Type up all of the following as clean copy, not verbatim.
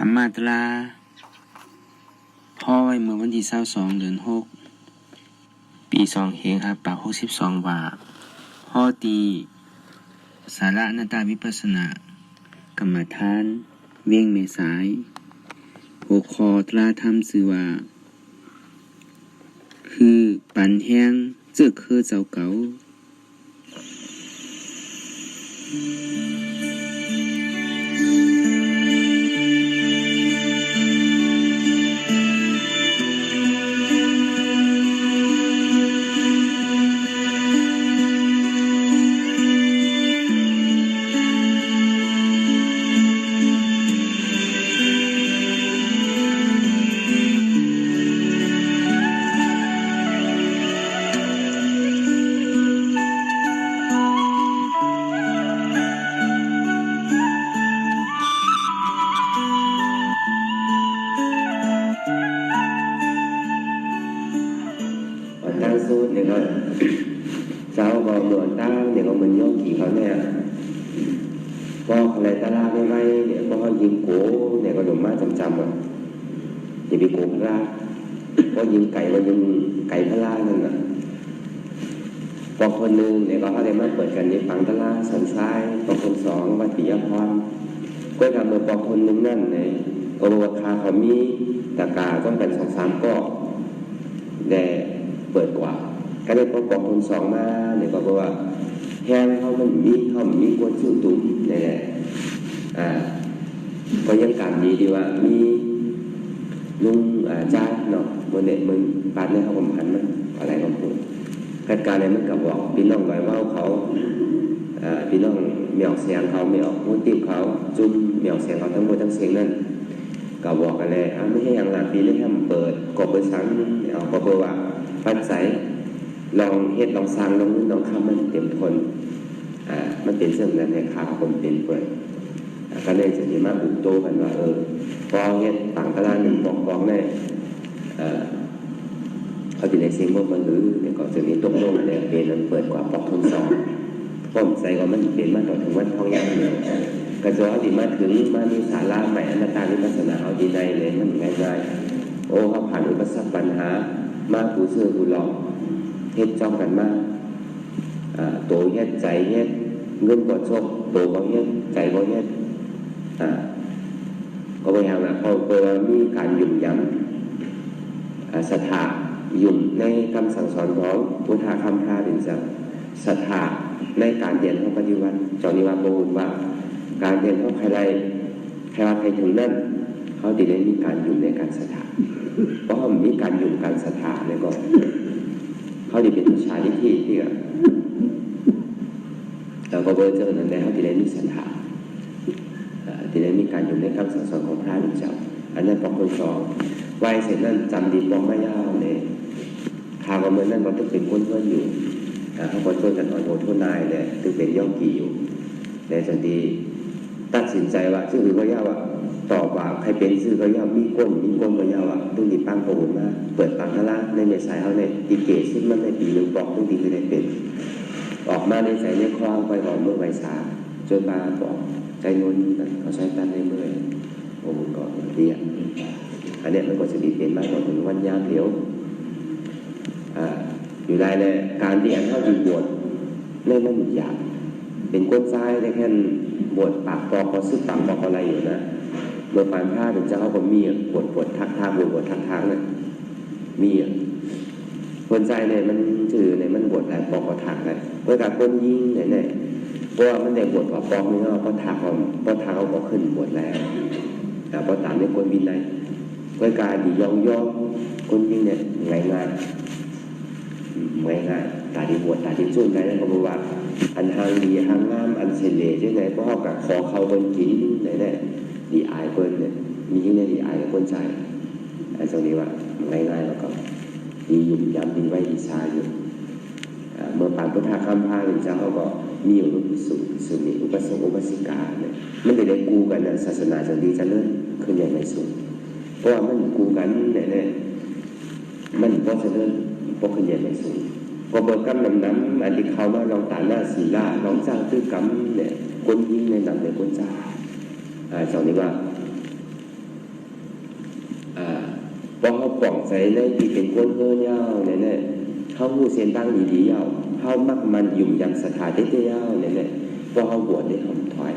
ธรรมาตราพ่อไว้เมื่อวันที่22 เดือน 6 ปี2562 ว่าพ่อตีสาระนาตาวิปัสสนากรรมฐานเวียงเมสายหัวข้อตราธรรมชื่อว่าคือปันแห้งเจ้าคือเจ้าเก่าsố này gọi sao vào mượn ta để có mình nhớ kỳเขาเนี่ยก็อะไรตาลาไม่ไว้เนี่ยก็ยิงโก้เนี่ยก็โดนมาจำอ่ะอย่าไปโกงละก็ยิงไก่มายิงไก่พลานั่นน่ะพอคนหนึ่งเนี่ยก็อะไรมาเปิดกันในฝั่งตาลาสันซ้ายพอคนสองวัดปิยพรก็ทำเมื่อพอคนหนึ่งนั่นเนี่ยก็ราคาเขามีตะกาต้องเป็น2-3ก็แต่เปิดกว่าก็ได้พอบอกคนสองมาเนี่ยก็บอกว่าแห้งเขามันมีกวนชื่อตุ้มเนี่ยก็ยังการดีดีว่ามีลุงจ้าเนาะวันเด็กมึงปาดเนี่ยเขาผมพันมันอะไรของผมการเนี่ยมันกับบอกพี่น้องไว้ว่าเขาพี่น้องเหมียวเสียงเขาไม่ออกมุ้งติบเขาจุ่มเหมียวเสียงเขาทั้งหมดทั้งเสียงนั่นก็บอกกันเลยไม่ใช่อย่างหลักปีเลยให้มันเปิดกบเปิดสังเอาก็บอกว่าปันใสลองเฮ็ดลองสร้างลองคำมันเต็มคนมันเป็นเรื่องนั้นในข่าวผมเป็นเปิดก็เลยจะมีมาอุโตกันว่าพอเฮ็ดต่างตลาดหนึ่งบอกในเขาจะได้เสียงมันหรือแต่ก็จะมีตกลงเนี่ยเป็นมันเปิดกว่าปอกทนสองป้อมใส่ก็มันเป็นมาต่อถึงวันทองยังเนี่ยก็จะเอาดีมาถึงมามีสาระใหม่อนัตตาวิปัสสนาเอาดีในเลยมันง่ายๆเขาผ่านอุปสรรคปัญหามาผู้เชื่อผู้หลอกเฮ็ดจ้องกันมากโตเฮ็ดใจเฮ็ดเงินกดโชคโตก็เฮ็ดใจก็เฮ็ดก็พยายามพอมีการยุ่งย้ำศรัทธายุ่งในคำสั่งสอนของพุทธคำพาเป็นจังศรัทธาในการเรียนของปฏิวัติจอนิวาโบนว่าการเรียนของใครใดใครว่าใครถึงนั่นเขาจะได้มีการยุ่งในการศรัทธาเพราะมีการยุ่งการศรัทธาเนี่ยก็เขาจะเป็นวิชาที่เราก็เบอร์เจอนั้นได้เขาจะได้มีศรัทธาจะได้มีการอยู่ในคำสั่งสอนของพระพุทธเจ้าอันนั้นปอกคนสองวัยเสร็จนั่นจำดีปอกไม่ยาวเลยข่าวว่าเมื่อนั้นเราต้องเป็นคนเพื่อนอยู่เขาก็ช่วยกันอ่อนโยนทุนนายเลยถึงเป็นย่อมกี่อยู่ในสันติตัดสินใจว่าชื่อก็ยาวว่าตอบว่าใครเป็นชื่อก็ยาวมีก้นก็ยาวว่าต้องดีปั้งโผล่มาเปิดปังทลาในเมษายเขาในตีเกศซึ่งมันในปีหนึ่งปอกต้องดีคือได้เป็นออกมาในใจในคลองไปหอมเมื่อใบสาจนมาบอกใจนวลเขาใช้ตันในเมื่อผมก็เรียนอันนี้มันก็จะดีเป็นมากกว่าถึงวันยามเดียวอยู่ได้เลยการที่อันเท่าดีบวชเล่นมันอยากเป็นก้นซ้ายได้แค่บวชปากปอกเขาซึกปากปอกอะไรอยู่นะเมื่อปานผ้าถึงจะเขาก็มีปวดทักทางบวชทักทางเนี่ยมีคนใจเนี่ยมันถือเนี่ยมันบวชแล้วปอกก็ถักเลยเมื่อการก้นยิงเนี่ยเพราะว่ามันได้บวชกับปอกนี่เขาก็ถักเขาก็ขึ้นบวชแล้วแต่พอตามในคนบินในเมื่อการดีย่อคนยิงเนี่ยง่ายตาดีบวชตาดีจุ่มได้แล้วก็บอกว่าอันหางดีหางงามอันเฉลี่ยใช่ไหมเพราะเขากับคอเขาบนกินไหนดีอายเปิ้ลเนี่ยมียิ่งในดีอายกับคนใจไอ้ตรงนี้ว่าง่ายแล้วก็ดียุ่มย้ำดีไว้ดีชาอยู่เมื่อผ่านพุทธคำพาหนึ่งเจ้าเขาก็มีอยู่รูปสุนีอุปสมอุปสิกาเนี่ยมันได้กูกันนะศาสนาจะดีจะเลิศขึ้นอย่างไรสุดเพราะว่ามันกูกันเนี่ยมันก็จะเลิศพวกขึ้นอย่างไรสุดพอเบิกกำน้ำอันที่เขาว่าลองตาหน้าศีลาลองสร้างตื้อกำเนี่ยคนยิ่งในนำในคนจ้าสองนี้ว่า ป่องใจในที่เป็นก้นเฮือยาวเนี่ยเขาหูเส้นตั้งดีๆยาวเขามักมันยุ่มยำสถานได้ยาวเนี่ยพอเขาบวชได้หอมถอย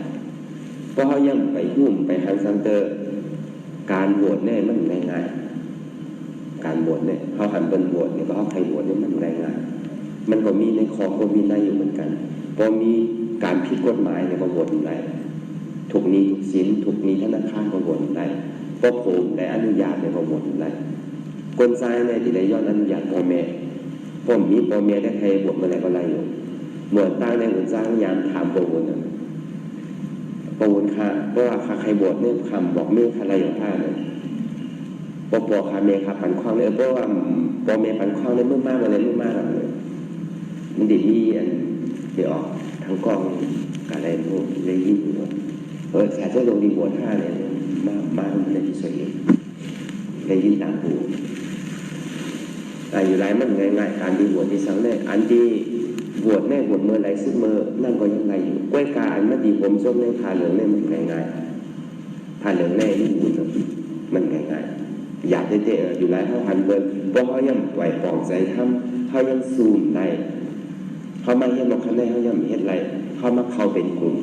พอเขาย่ำไปหุ่มไปหันซังเตอร์การบวชเนี่ยมันง่ายๆการบวชเนี่ยเขาหันเป็นบวชเนี่ยเขาใครบวชเนี่ยมันง่ายๆมันก็มีในคอก็มีในอยู่เหมือนกันพอมีการผิดกฎหมายเนี่ยก็บวชได้ถูกนี้ถูกศีลถูกนี้ธนาคารก็บวชได้พอผมได้อนุญาตเนี่ยก็บวชได้คนซ้ายเนี่ยที่ได้ยอดอนุญาตพ่อแม่ผมมีพ่อแม่ได้ใครบวชเมื่อไรก็ไรอยู่บวชตั้งในหุ่นสร้างยามถามประวนประวนค่ะเพราะว่าใครบวชเนี่ยคำบอกเมื่อใครอยู่ท่าเนี่ยปอค่ะเมย์ค่ะปันคว้างเนี่ยเพราะว่าปอเมย์ปันคว้างเนี่ยเมื่อมากอะไรเมื่อมากเลยมันเดี๋ยวนี้เดี๋ยวออกทั้งกองกับอะไรพวกเลยยิ่งแค่จะลงดีบวชท่าเนี่ยมาในที่สวยเลยยิ่งต่างหูแต่อยู่ไรมันง่ายๆการดีบวชที่สังเนี่ยอันที่บวชแม่บวชเมื่อไรซึ่งเมื่อนั่นก็ยังไงอยู่กล้วยกาอันมาดีผมส้มในผ่าเหลืองเนี่ยมันง่ายๆผ่าเหลืองแน่นี่บุญมันง่ายๆอยากเตะอยู่ไรเขาหันเบิร์เพราะเขายังไหวปองใจทำเขายังซูมได้เขามาเห็นมาข้างในเขายังเห็นไรเขามาเข้าเป็นกลุ่ม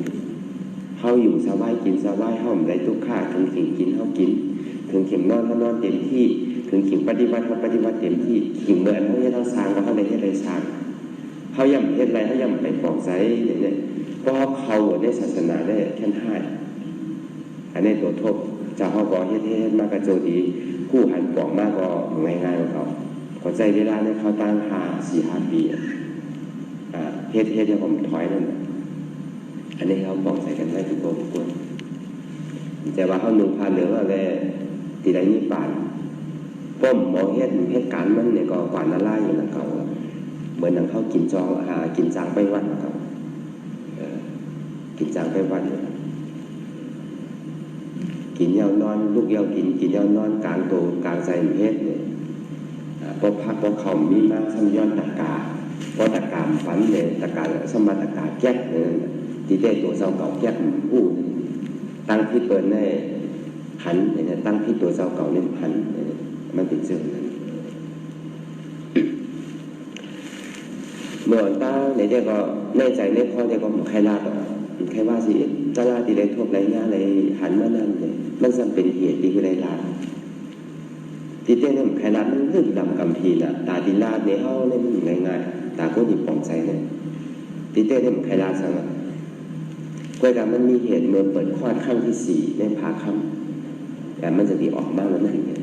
เขาอยู่สบายกินสบายเขาไม่ได้ทุกข์ค่าถึงขิงกินเขากินถึงขิงนอนเขานอนเต็มที่ถึงขิงปฏิบัติเขาปฏิบัติเต็มที่ขิงเมื่อเขาเนี่ยเขาสร้างเขาได้เห็นไรสร้างเขาย่ำเห็นไรเขาย่ำไปปองใจเนี่ยเพราะเขาในศาสนาได้แค่ท่ายอันนี้ตัวทบจะเขาบอกเฮ็ดมากกระโจดีผู้หันปองมากก็ง่ายๆของเขาขอใจเวลาเนี่ยเขาตั้ง4-5 ปีเฮ็ดให้ผมถอยนั่นอันนี้เขาปองใส่กันได้ทุกคนแต่ว่าเขาหนุ่มพาเหลืองอะไรตีไรนี่ป่านป้มมองเฮ็ดการมันเนี่ยก็กว่านาล่าอยู่นะเขาเหมือนนังเขากินจองกินจางไปวัดนะเขากินจางไปวัดกินยาวนอนลูกยาวกินยาวนอนกลางโตกลางใจเฮ็ดเนี่ยพอพักพอเขามีมากซ้ำย้อนตะกาพอตะกาฝันเนี่ยตะกาสมาตะกาแก๊กเนี่ยที่ได้ตัวเสาเก่าแก๊กผู้ตั้งที่เปิดในหันเนี่ยตั้งที่ตัวเสาเก่าเนี่ยหันมันเป็นเสื่อมนั้นเมื่อตั้งในเด็กก็ในใจในพ่อเด็กก็ใครลาต่อใครว่าสิจะลาตีได้ทั่วไรหน้าไรหันมานั่นเนี่ยมันจำเป็นเหตุที่คือได้ลาที่เต้นเนี่ยใครลามันเรื่องดำกำพีน่ะตาดีลาเนี่ยเขาเนี่ยมันง่ายๆตาก็หยิบปองใจเนี่ยที่เต้นเนี่ยใครลาสั่งกวยดำมันมีเหตุเมื่อเปิดคลอดขั้นที่4ในผ่าค่ำแต่มันจะดีออกมากเหมือนนั่นเนี่ย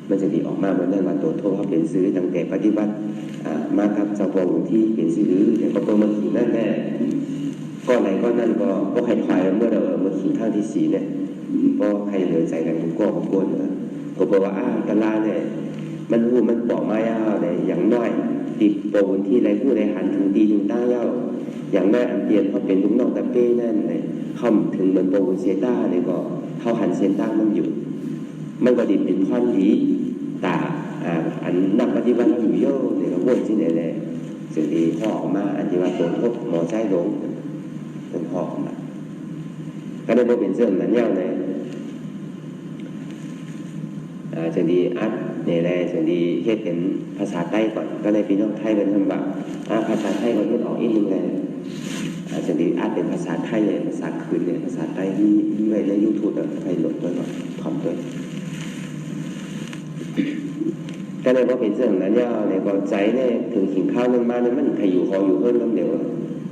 มันจะดีออกมากเหมือนนั่นว่าตัวโทษเขาเป็นซื้อตั้งแต่ปฏิบัติมาครับเจ้าพ่อหลวงที่เป็นซื้อเนี่ยก็ตัวมันขี่นั่นแน่ก็ไหนก็นั่นก็ใครถอยเมื่อเราเมื่อขี่ขั้นที่4เนี่ยก็ใครเหลือใจกันก็กวนก็บอกว่าตะลาเนี่ยมันรู้มันบอกมายาวเลยอย่างน้อยติดโปรที่ไรผู้ใดหันถึงตีถึงต้าเย้าอย่างน้อยอันเดียนเขาเป็นลุงน้องตะเป้นั่นเลยเข้าถึงเหมือนโปรเซต้าเลยก็เขาหันเซต้ามันอยู่มันก็ดีเป็นพรดีแต่อันนักปฏิบัติอยู่โย่เนี่ยก็วนที่ไหนเลยสิ่งที่ห่อมาอันที่ว่าตัวทบหมอใจลงเป็นห่อมาก็ได้เป็นเรื่องนั้นเย้าเลยสิ่งที่อัดเนี่ยแหละสิ่งที่เฮ็ดเป็นภาษาใต้ก่อนก็เลยพี่น้องไทยเป็นคำว่าภาษาไทยมันไม่ออกอีกนึงเลยสิ่งที่อัดเป็นภาษาไทยเลยภาษาคืนเนี่ยภาษาไทยที่ไว้ในยูทูบใครโหลดด้วยหน่อยทำด้วยก็เลยว่าเป็นเรื่องนั้นเย้าเนี่ยก็ใจเนี่ยถึงขิงข้าวนั้นมาเนี่ยมันใครอยู่คออยู่เพิ่มน้ำเดียว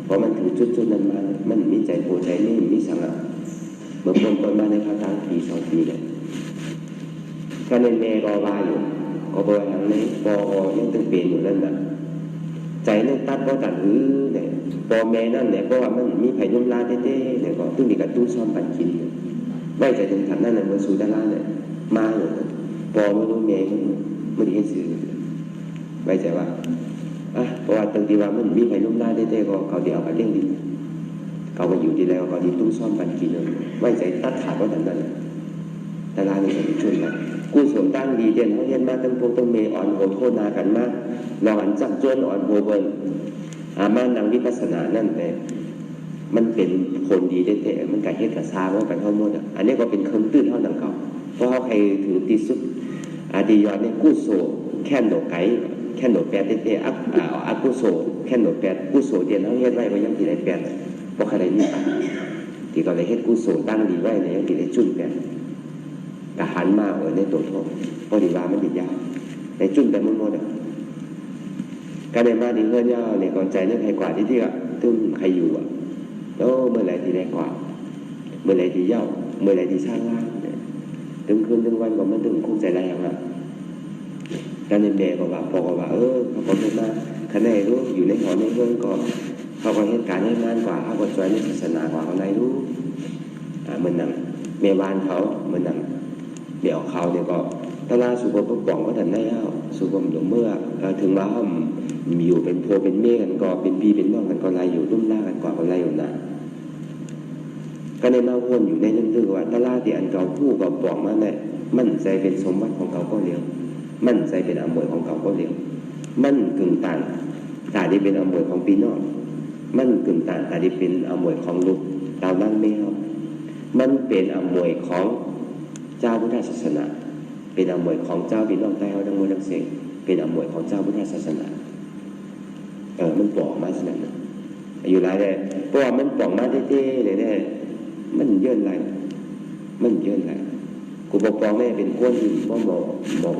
เพราะมันถึงจุดนั้นมามันมีใจโปรใจนี่มีสังอ่ะเมื่อคนมาในภาษาปี2 ปีเลยก็ในเมรอวาอยู่ก็บอกอย่างนี้ปอยังตึงเปลี่ยนอยู่นั่นแหละใจเนี่ยตัดก็ตัดเนี่ยปอเมนั่นเนี่ยเพราะว่ามันมีไผ่นุ่มลาเต้ๆเนี่ยก็ตึ้งมีกระตุ้นซ้อมปั่นกินไม่ใจถึงขันนั่นเนี่ยมันสูดด้านล่างเนี่ยมาอยู่ปอไม่รู้เมย์มันได้เห็นสื่อไว้ใจว่าเพราะว่าตั้งที่ว่ามันมีไผ่นุ่มลาเต้ๆก็เขาเดี๋ยวเอาไปเลี้ยงดินเขามาอยู่ดีแล้วเขาดีตุ้งซ้อมปั่นกินไว้ใจตัดขาดก็ทันนั้นแต่ลาเนี่ยจะช่วยกันกูส่วนตั้งดีเด่นเขาเห็นมาตั้งพวกต้องเมย์อ่อนโหโทษนากันมากนอนจับจนอ่อนโหเบิร์มานังวิปัสสนานั่นแต่มันเป็นคนดีได้แต่มันกลายเฮ็ดกับซาว่ากันเท่าหมดอันนี้ก็เป็นคำตื้นเท่านั้นเขาเพราะเขาใครถึงที่สุด อาดียอดเนี่ยกู้โซแค่นโดไกแค่นโดแปดเตะอักกู้โซแค่นโดแปดกู้โซเดียนเขาเฮ็ดไว้ก็ยังตีได้แปดเพราะใครได้นี่ที่ก็เลยเฮ็ดกู้โซตั้งดีไว้เนี่ยยังตีได้จุ่นแปดกะหันมาในตัวโทษพอดีว่ามันติดยาวในจุ่นแปดมันหมดการในมาดีเพื่อนยาวเนี่ยก่อนใจนึกใครกว่าที่ก็ตึ้งใครอยู่แล้วเมื่อไรที่ได้กว่าเมื่อไรที่ยาวเมื่อไรที่ช่างล่างตึงคืนตึงวันก็มันตึงคงใจแรงการในแม่ก็ว่าพอก็ว่าเขาก็ไม่มาคะแนนรู้อยู่ในหอในเรื่องก็เขาก็เหตุการณ์ให้งานกว่าเขาก็ช่วยในศาสนากว่าเขาในรู้เหมือนนั่งเมียบ้านเขาเหมือนนั่งเดี๋ยวเขาเนี่ยก็ตลาดสุขภาพกล่องก็ทันได้แล้วสุขภาพเมื่อถึงว่าเขาอยู่เป็นโพเป็นเมฆกันก็เป็นปีเป็นน้องกันก็ไล่อยู่รุ่มหน้ากันกว่าก็ไล่อยู่นะก็ในมาวนอยู่ในเรื่องว่าตลาดที่อันเก่าผู้ก็บอกมาเนี่ยมั่นใจเป็นสมบัติของเขาก็เลี้ยวมั่นใจเป็นอำนวยของเขาก็เลี้ยวมั่นกึ่งต่างแต่ที่เป็นอำนวยของปีนอกมั่นกึ่งต่างแต่ที่เป็นอำนวยของลูกดาวนั่งไม่เอามันเป็นอำนวยของเจ้าพุทธศาสนาเป็นอำนวยของเจ้าปีนอกใต้เขาทั้งหมดทั้งเสียงเป็นอำนวยของเจ้าพุทธศาสนามันปลอกมาขนาดนั้นอยู่ไรเลยเพราะว่ามันปลอกมาเท่ๆเลยเนี่ยมันเยื่อไรมันเยื่อไรกูบอกปลอกแม่เป็นก้นอื่นเพราะหมอ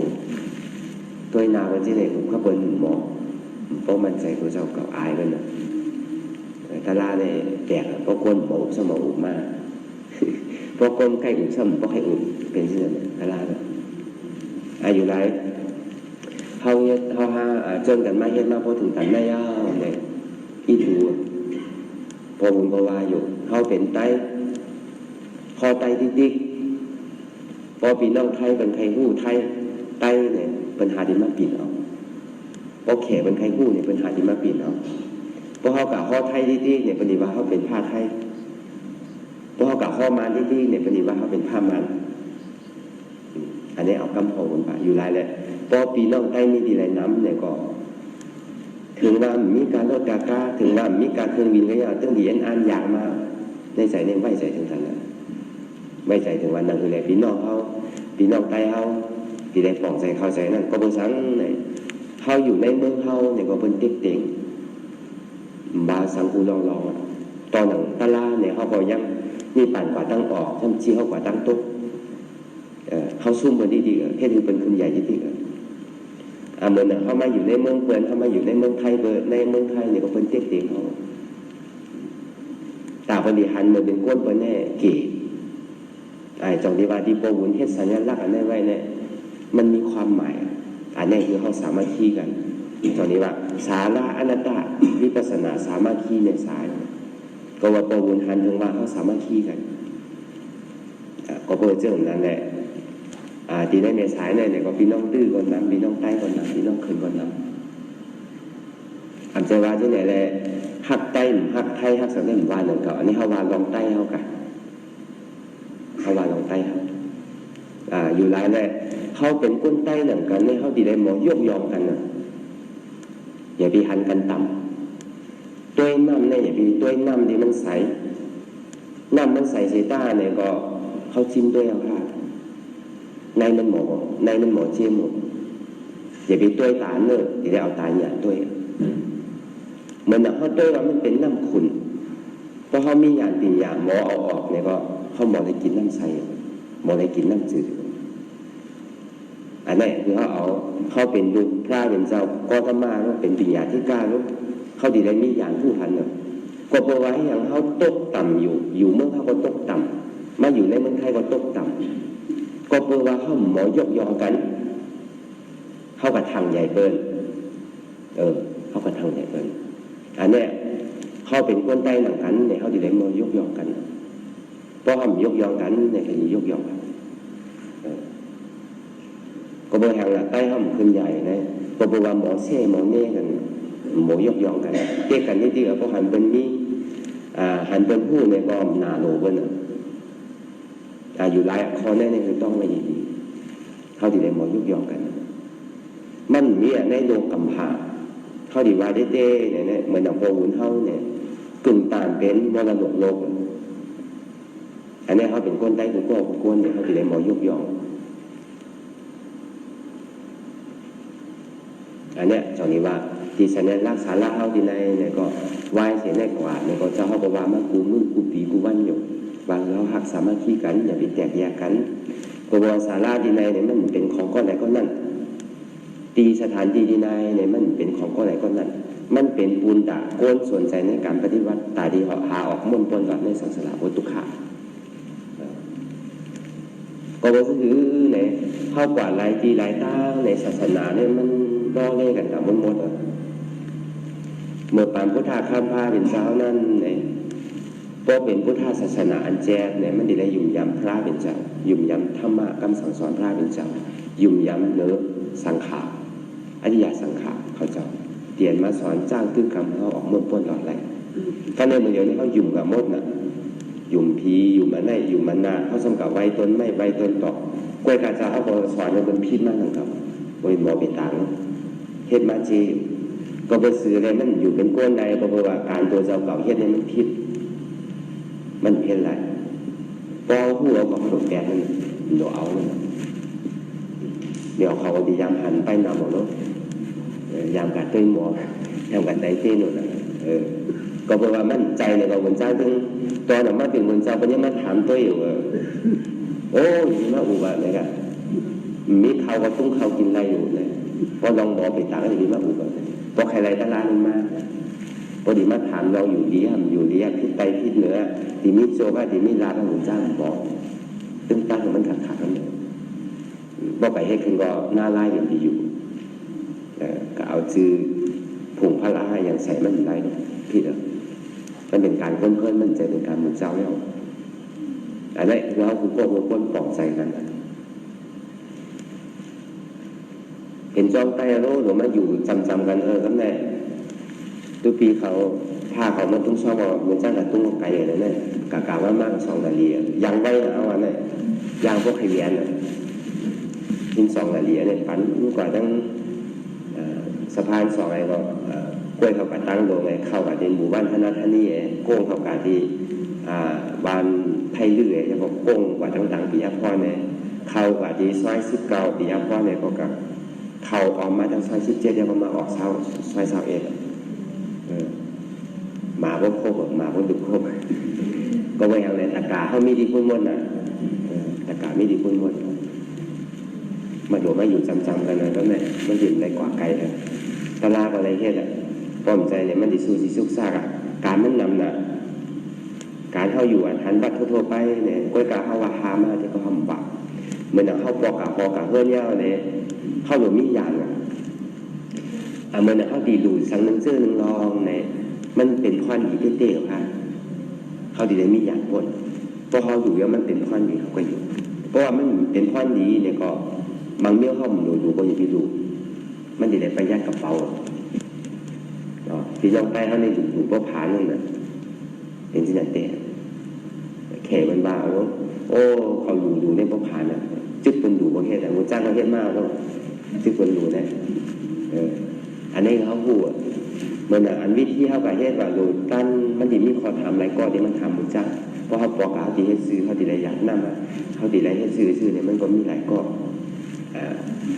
ตัวนาวันที่ไหนผมก็เป็นหมอเพราะมันใส่ตัวเจ้าเก่าอายกันนะทาราเนี่ยแตกเพราะก้นหมอสมองอุบมากเพราะก้นใกล้อุบซ้ำเพราะให้อุบเป็นเช่นนั้นทาราเนี่ยอยู่ไรเขาหาเจอกันมาเฮ็ดมาพอถึงกันไม่ยาวเลยอีดูพอผมก็ว่าอยู่เขาเป็นไตคอไตติ๊กพอปีน้องไทยเป็นไทยหู้ไทยไตเนี่ยเป็นหาดิมาปีนเอาพอแขเป็นไทยหู้เนี่ยเป็นหาดิมาปีนเอาพอเขากับข้อไทยติ๊กเนี่ยปฏิวัติเขาเป็นผ้าไทยพอเขากับข้อมันติ๊กเนี่ยปฏิวัติเขาเป็นผ้ามันอันนี้เอากำพองกันไปอยู่ไรเลยพอปีน้องไต้มีดีไรน้ำเนี่ยก็ถึงว่ามีการลดกากาถึงว่ามีการเครื่องบินก็ยากต้องดีอันอย่างมากในใจเนี่ยไม่ใจถึงขนาดไม่ใจถึงวันนั้นคืออะไรปีน้องเขาปีน้องไต้เขาดีไรป่องใจเขาใจนั่นก็บริษัทเนี่ยเขาอยู่ในเมืองเขาเนี่ยก็เป็นเด็กบาสังกูลองตอนหนังตะลาเนี่ยเขาก็ยังมีปั่นกว่าตั้งออกทั้งชี้เขากว่าตั้งตุ๊กเขาซุ่มบนดีๆแค่ดูเป็นคุณใหญ่ดีๆเหมือนเขามาอยู่ในเมืองเปิดเขามาอยู่ในเมืองไทยเบิดในเมืองไทยเนี่ยก็เป็นเด็กๆเขาตาพอดีหันมาเป็นก้นเปิดแน่เก๋จังดีว่าที่โปวุ้นเฮ็ดสัญลักษณ์อันนี้ไว้เนี่ยมันมีความหมายอันนี้คือเขาสามัคคีกันตอนนี้ว่าสาระอนัตตาวิปัสสนาสามัคคีในสายก็ว่าโปวุ้นหันถึงว่าเขาสามัคคีกันก็เปิดเจ้าของนั้นแหละทีได้ในสายเนี่ยก็พี่น้องดื้อก่อนน้ำพี่น้องใต้ก่อนน้ำพี่น้องขึ้นก่อนน้ำอันใจว่าที่ไหนเลยหักใต้หักไทยหักสังเกตว่าหนึ่งเก่าอันนี้เขาวานลองใต้เขากันเขาวานลองใต้เขาอยู่ไรเลยเขาเป็นก้นใต้หนึ่งกันเนี่ยเขาดีได้หมอยกยองกันนะอย่าไปหันกันต่ำตัวน้ำเนี่ยอย่าไปตัวน้ำที่มันใสน้ำมันใสเซต้าเนี่ยก็เขาจิ้มด้วยเอาค่ะในมันหมอเชี่ยหมดอย่าไปตัวตาเนื้อที่ได้เอาตาหยาตัวเหมือนเขาตัวว่ามันเป็นน้ำขุ่นเพราะเขามีหยาติหยาหมอเอาออกเนี่ยก็เขาหมอได้กินน้ำใสหมอได้กินน้ำจืดอันนี้คือเขาเป็นลูกพระเป็นเจ้าก็ธรรมาแล้วเป็นปิญญาที่กล้าแล้วเขาดีได้มีอย่างผู้พันเนาะก็เพราะว่าอย่างเขาตกต่ำอยู่เมืองเขาก็ตกต่ำมาอยู่ในเมืองไทยก็ตกต่ำก็เพราะว่าเขาหมอยกยองกันเขากับทางใหญ่เบิ้ลเขากับทางใหญ่เบิ้ลอันนี้เขาเป็นคนใต้หนังกันเนี่ยเขาดีได้หมอยกยองกันเพราะเขายกยองกันเนี่ยเขายกยองกันก็บริหารใต้ห้องขึ้นใหญ่นะก็บอกว่าหมอเซ่หมอเน่กันหมอยกยองกันเด็กกันนี่ดีเพราะหันเป็นมีหันเป็นผู้ในกองนาโลเบิ้ลอยู่หลายคอแน่ๆคือต้องไม่ดีเขาดีได้หมอยกยองกันมันมีในโลกกัมพาเขาดีว่าเด้ๆเนี่ยเหมือนหนังโปวุ้นเท่าเนี่ยกึ่งต่างเป็นมรดกโลกอันนี้เขาเป็นก้นใต้ก้นเนี่ยเขาดีได้หมอยกยอง อันเนี้ยจอนี้ว่าที่ฉันเนี่ยรักษาละเฮาที่ในเนี่ยก็ไหว้เสียในกว่าเนี่ยก็เจ้าเฮาก็ว่ามากูมือกูปีกูวันอยู่บางเราหักสามัคคีกันอย่าไปแตกแยกกันก็ว่าศาลาที่ในเนี่ยมันเป็นของก้อนไหนก้อนนั้นตีสถานที่ที่ในเนี่ยมันเป็นของก้อนไหนก้อนนั้นมันเป็นปูนตะโกนสนใจในการปฏิวัติตาดีหาออกมุ่นปนกับในศาสนาพุทธะก็ว่าคือในเข้ากว่าหลายทีหลายตั้งในศาสนาเนี่ยมันล้อเล่กันกับมดเมื่อปานพุทธาข้ามผ้าเป็นเจ้านั่นเนี่ยพอเป็นพุทธศาสนาอันแจ้เนี่ยมันได้ยุ่มยำพระเป็นเจ้ายุ่มยำธรรมะคำสั่งสอนพระเป็นเจ้ายุ่มยำเนื้อสังขารอริยสังขารเขาเจ้าเตียนมาสอนจ้างตื้อกรรมเขาออกมุ่นปนหลอดไหลก็ในเมื่อเดียวนี้เขายุ่มกับมดน่ะยุ่มพียุ่มมันได้ยุ่มมันนาเขาสำกับไว้ต้นไม่ไว้ต้นตอกกล้วยกาจาเขาบอกสอนเนี่ยเป็นพิษมากนะครับโดยหมอเป็นต่างเฮ็ดมาจีก็ไปซื้ออะไรมันอยู่เป็นก้นใดเพราะว่าการตัวเจ้าเก่าเฮ็ดเนี่ยมันพิษมันเพ็นไรพอหัวของขนมแกงมันเดี๋ยวเอาเลยเดี๋ยวเขาดียามหันไปนำหมดแล้วยามกัดต้นหมอยามกัดใจเต้นหมดนะก็เพราะว่ามั่นใจในเราเหมือนเจ้าถึงตอนนั้นมาเป็นเหมือนเจ้าเป็นยังมาถามตัวอยู่โอ้ยมาอุบะเลยกันมีเขาก็ตุ้งเขากินอะไรอยู่เลยพอลองหมอไปต่างก็ดีมาอุบะพอใครไรตะลานึงมากพอดีมาถามเราอยู่ดีอยู่ดีทิศใต้ทิศเหนือที่มิโซว่าที่มิลาพระหุ่นเจ้าบอกตึ้งตั้งมันขาดกันเลยบอกไปให้คุณก็หน้าไล่อย่างที่อยู่ก็เอาชื่อผงพระลาอย่างใส่มันไรผิดอ่ะมันเป็นการเพิ่มมันจะเป็นการเหมือนเจ้าแล้วอันนี้เราคุณโก้คุณก้นปลอบใจกันเห็นจอมไตโร่หรือมาอยู่จำกันก็แน่ทุกปีเขาพาเขามาตุ้งชอบว่าเหมือนจ้างกับตุ้งไก่เลยเนี่ยกะว่ามากสองนาทียังไว้เอาอันนี้ยังพวกไข่เวียนหิน2 นาทีเนี่ยปันกว่าตั้งสะพาน2อะไรก็กล้วยเขากระตั้งโดงไงเข้ากับที่หมู่บ้านธนาธานีโก้งเขากับที่บ้านไทยเลื่อยแล้วก็โก้งกว่าต่างๆปียพ่อเนี่ยเข้ากับที่ซอย19ปียพ่อเนี่ยก็กับเข้าออกมาทางซอย17แล้วก็มาออกซอย21หมาพวกโคบหมาพวกดุโคบก็ว่าอย่างไรตะกาเขามีดีพุ่นมดน่ะตะกามีดีพุ่นมดมาดูมาอยู่จำกันเลยแล้วเนี่ยมันอยู่ในกว่าไกลเลยตลาดอะไรเงี้ยแหละป้อมใจเนี่ยมันดิสู้สิซุกซากการมันนำน่ะการเข้าอยู่หันบัตรทั่วไปเนี่ยก้อยกาเข้าว่าหามาที่เขาทำบัตรเหมือนเข้าปอกาเพื่อนเย้าเนี่ยเข้าหลวมีอย่างเหมือนเข้าดีดูสังนึงเสื้อนึงรองเนี่ยมันเป็นควันอีเต้ๆค่ะเขาดีได้มีอย่างปนเพราะเขาอยู่แล้วมันเป็นควันดีเขาก็อยู่เพราะว่ามันเป็นควันดีเนี่ยก็บางเมี่ยวเข้ามันดูก็อย่าไปดูมันดีได้ไปยัดกระเป๋าที่ลองไปเขาในดูเพราะผ่านนั่นน่ะเป็นที่นั่นเตะแขกมันบ้าโอ้เขาดูในเพราะผ่านน่ะจึ๊กคนดูประเทศแต่หัวจ้างประเทศมากแล้วจึ๊กคนดูเนี่ยอันนี้เขาพูดเหมือนอันวิธีเขากับเฮ็ดว่าดูตั้นมันดีมีขอทำอะไรก็ที่มันทำหัวจ้างเพราะเขาปอกเขาดีให้ซื้อเขาดีอะไรอยากนั่งเขาดีอะไรให้ซื้อเนี่ยมันก็มีหลายก็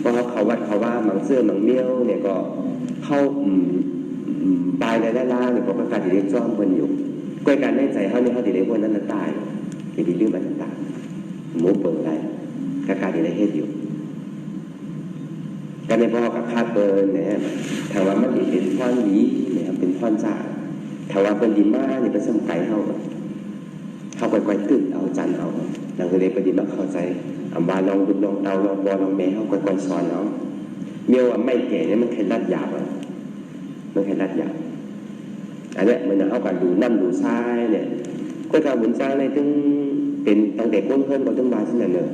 เพราะเขาวัดเขาว่าบางเสื้อบางเมี่ยวเนี่ยก็เข้าตายในด้านล่างเนี่ยก็ประกาศดีเล็กจ้อมคนอยู่ก้อยการได้ใจเขาเนี่ยเขาดีเล็กคนนั้นตายที่ดีเรื่องมันต่างหมูเปิดได้กการดีเล็กเฮ็ดอยู่การในพ่อกับคาเปิลเนี่ยถามว่ามันเป็นพ่อนดีเนี่ยเป็นพ่อนจ่าถามว่าเป็นดีมากเนี่ยเป็นสมัยเขาก่อยๆตื่นเอาจันเอาหลังจากนี้ประเดี๋ยวมาเข้าใจบาลองดุลองเตาลองบอลองแม่เขาก่อยๆสอนเอาเมียวไม่แก่เนี่ยมันแค่รัดหยาบมันแค่รัดหยาบอันนี้มันเอาการดูน้ำดูซ้ายเนี่ยก็การบุญสร้างในถึงเป็นตั้งแต่ก้นเพิ่มก็ถึงบาที่นั่นเลย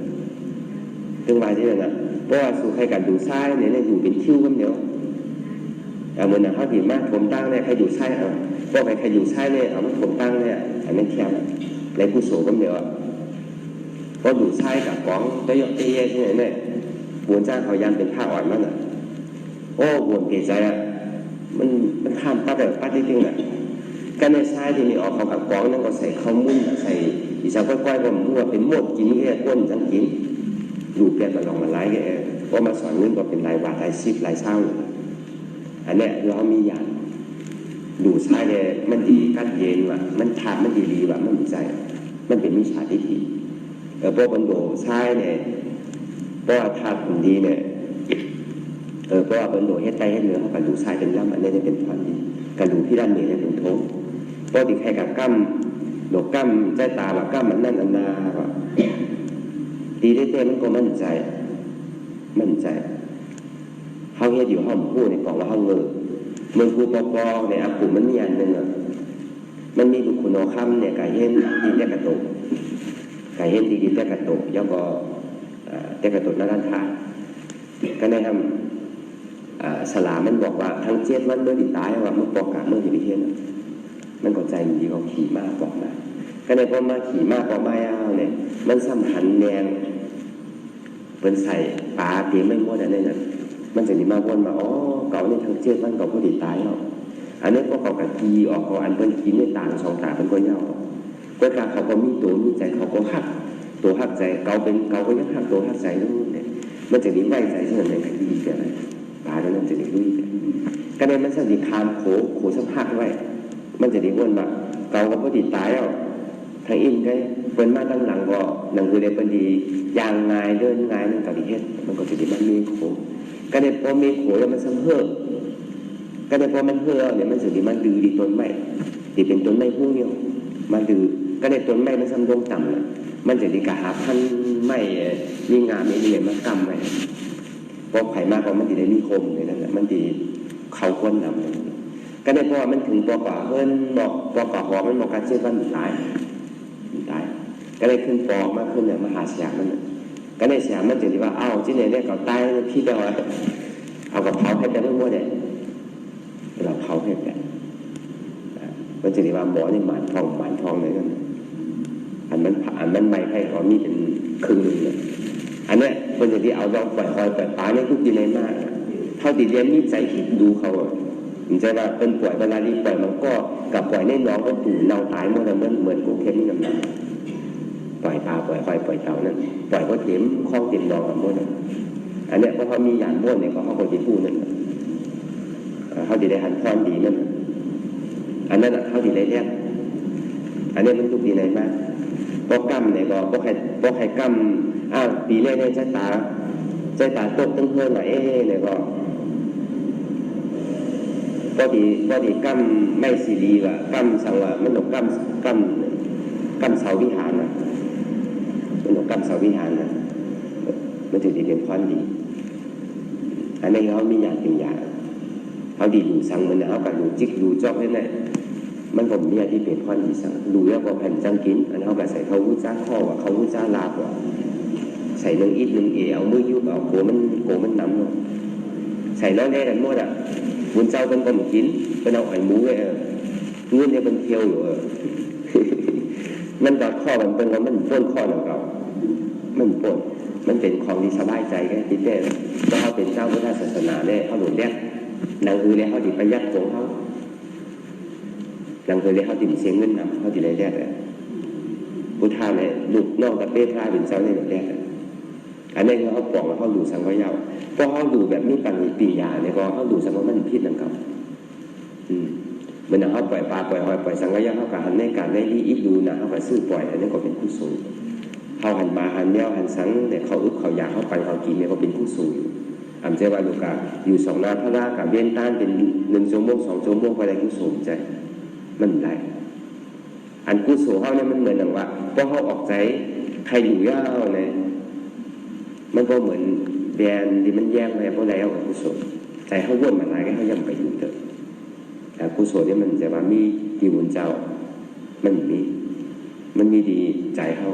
ถึงบาที่นั่นน่ะเพราะว่าสู่ใครการดูซ้ายเนี่ยอยู่เป็นคิ้วกันเดียวเหมือนเขาดีมากผมตั้งเนี่ยใครอยู่ซ้ายเพราะใครอยู่ซ้ายเนี่ยมันผมตั้งเนี่ยอันนี้แคบในผู้โสกันเดียวก็อยู่ซ้ายกับกองได้ยกเตี้ยที่ไหนเนี่ยบุญจ้างเขายันเป็นผ้าอ่อนนั่นน่ะโอ้บุญเกใจมันข้ามปัดจริงๆน่ะกันในซ้ายที่มีออกเขากับกองนั่นก็ใส่ข้าวมุ่นใส่อีสานก้อยๆก็มั่วเป็นหมดกินแค่ก้นจังกินดูเปลี่ยนมาลองมาไล่แกก็มาสอนเงินก็เป็นรายบาทราย10รายเช่า อันเนี้ยเรามีอย่างดูใช่เลยมันดีกัดเย็นว่ะมันทานมันดีว่ะมันใจมันเป็นมิจฉาทิฏฐิพวกมันโดใช่เนี่ยเพราะว่าทานผลดีเนี่ยเพราะว่ามันโดเฮ็ดใจเฮ็ดเนื้อเขากับดูใช่เป็นย่ำอันนี้เป็นความดีกับดูพี่ด้านเมียเนี่ยเป็นโทษเพราะติดใครกับกั้มโดกั้มใจตาว่ากั้มมันนั่นอันนาว่ะดีได้เต้มันก็มั่นใจเขาเฮ็ดอยู่ห้องพูดในกล่องแล้วห้องเงินเมืองกูปอกอในอากุมันมีอันหนึ่งมันมีบุคคลโนคัมเนี่ยไก่เห็นดีแต่กระตุกไก่เห็นดีแต่กระตุกย่อมก็แต่กระตุกนั่นท่าก็ได้ทำสลามันบอกว่าทั้ง7 วันเมื่อติดตายว่าเมื่อปอกกะเมื่ออยู่ที่เทศมันก็ใจดีก็ขี่มากบอกมาก็ในพอมาขี่มากบอกมาเนี่ยมันสำคัญแนงเป็นใส่ปลาเตรียมไม่หมดอันนั้นมันจะดีมากวนมาอ๋อเก่าในทั้ง7 วันเก่าก็ติดตายแล้วอันนี้พวกเขากะกีออกเขาอันเป็นกินในต่างสองตาเป็นก็เย่าก็การเขาก็มีตัวมีใจเขาก็หักตัวหักใจเก่าเป็นเก่าก็ยังหักตัวหักใจนู่นเนี่ยมันจะดีไว้ใจเช่นนั้นในคดีกันเลยปลาแล้วมันจะดีด้วยก็เลยมันจะดีคามโขสัมผัสไว้มันจะดีวนมาเก่าก็ติดตายแล้วทางอินได้เป็นมาตั้งหลังก็หนังคือได้เป็นดียางง่ายเดินง่ายนั่นกับดีเฮ็ดมันก็จะดีมันมีโขก็ได้พอมีโขแล้วมันซ้ำเพิ่มก็ได้พอมันเพื่อเนี่ยมันสึกดีมันดื้อดีต้นไม้ดีเป็นต้นไม้ผู้เดียวมันดื้อก็ได้ต้นไม้มันซ้ำดงต่ำเลยมันจะดีกะหาพันไม้มีงามมีเหลี่ยมมันกำไว้พอไผ่มากกว่ามันดีได้มีคมเลยนั่นแหละมันดีเขาควรนำก็ได้เพราะว่ามันถึงปอกว่าเพิ่นบอกปอกว่าหอมันบอกการเชื่อว่ามันตายก็ได้ขึ้นปอกมากขึ้นเนี่ยมหาเสียมันก็ได้เสียมันจะดีว่าอ้าวที่ไหนเนี่ยเขาตายพี่เดียวเอากับเผาให้แต่ไม่มั่วเนี่ยเราเผาให้แบบมันจะเรียกว่าหมอนี่หมานทองเลยนั่นอันมันไม่ให้เขามีเป็นครึ่งนึงเลยอันนี้คนจะที่เอาเราปล่อยคอยปล่อยปลาเนี่ยทุกทีในมากเท่าที่เรียนมีใจคิดดูเขามันจะว่าเป็นปล่อยเวลาที่ปล่อยมันก็กับปล่อยในน้องก็ถูเน่าตายหมดแล้วเหมือนกูเข้มนี่น้ำหนักปล่อยปลาปล่อยคอยปล่อยเต่านั่นปล่อยก็เต็มคล้องเต็มน้องกับหมดอันนี้เพราะเขามีหยาดบ้วนเนี่ยเขาคนที่พูดนั่นเขาดีได้หันพรดีนั่นอันนั้นเขาดีได้แรกอันนี้มันทุกดีในมากพอกำเนี่ยก็พอใครกำปีแรกเนี่ยใจตาตกตั้งเพื่อนว่าเนี่ยก็ดีกำไม่สีดีว่ะกำสังว่ามันหนกกำเสาวิหารนะมันหนกกำเสาวิหารนะมันจะดีเป็นพรดีอันนี้เขามีอย่างเป็นอย่างเขาดีดูสังมันเขากับดูจิกดูจอบให้แน่มันผมเนี่ยที่เป็นพรดีสังดูแล้วก็แผ่นจังกินอันเขากับใส่เขาวุ้จ้าข้อว่าเขาวุ้จ้าลาบว่าใส่1 อิฐ 1 เอเอามือยุบเอาโกมันน้ำเนาะใส่แล้วแน่กันหมดอ่ะบุญเจ้าเป็นคนกินเป็นเอาไอ้หมูไว้เงินเนี่ยเป็นเที่ยวอยู่มันตัดข้อมันเป็นว่ามันป้นข้อของเรามันป้นมันเป็นของที่สบายใจแค่ติดเต้ถ้าเขาเป็นเจ้าพุทธศาสนาเนี่ยเขาหลุดแยกนางคือเลยเขาดิประหยัดของเขานางคือเลยเขาดิเสียเงินนำเขาดิเลยแยกเลยพุทธาเนี่ยลูกนอกกับเป้พระเป็นเจ้าเนี่ยหลุดแยกอันนี้คือเขาปองแล้วเขาดูสังวายาวเพราะเขาดูแบบนี้ปัญญปียาเนี่ยก็เขาดูสังวามันพิษนั่นครับเหมือนเขาปล่อยปลาปล่อยหอยปล่อยสังวายาวเขากับหันในการในที่อีกดูนะเขากับซื้อปล่อยอันนี้ก็เป็นผู้สูงเขาหันมาหันแนวหันสังเนี่ยเขาอึดเขาอยากเขาไปเขากินเนี่ยก็เป็นผู้สูงอำเจว่าลูกาอยู่2 นาพระรากับเวียนต้านเป็น1 ชั่วโมง 2 ชั่วโมงไปได้ผู้สูงใจมันไรอันผู้สูงเขาเนี่ยมันเหมือนอย่างว่าพอเขาออกใจใครอยู่ยาวเนี่ยมันก็เหมือนแบนที่มันแย่งไปเพราะอะไรเอากับกุศลใจเขาวนมาหลายก็เขายังไปอยู่เถอะแต่กุศลเนี่ยมันจะมามีดีบุญเจ้ามันมีดีใจเขา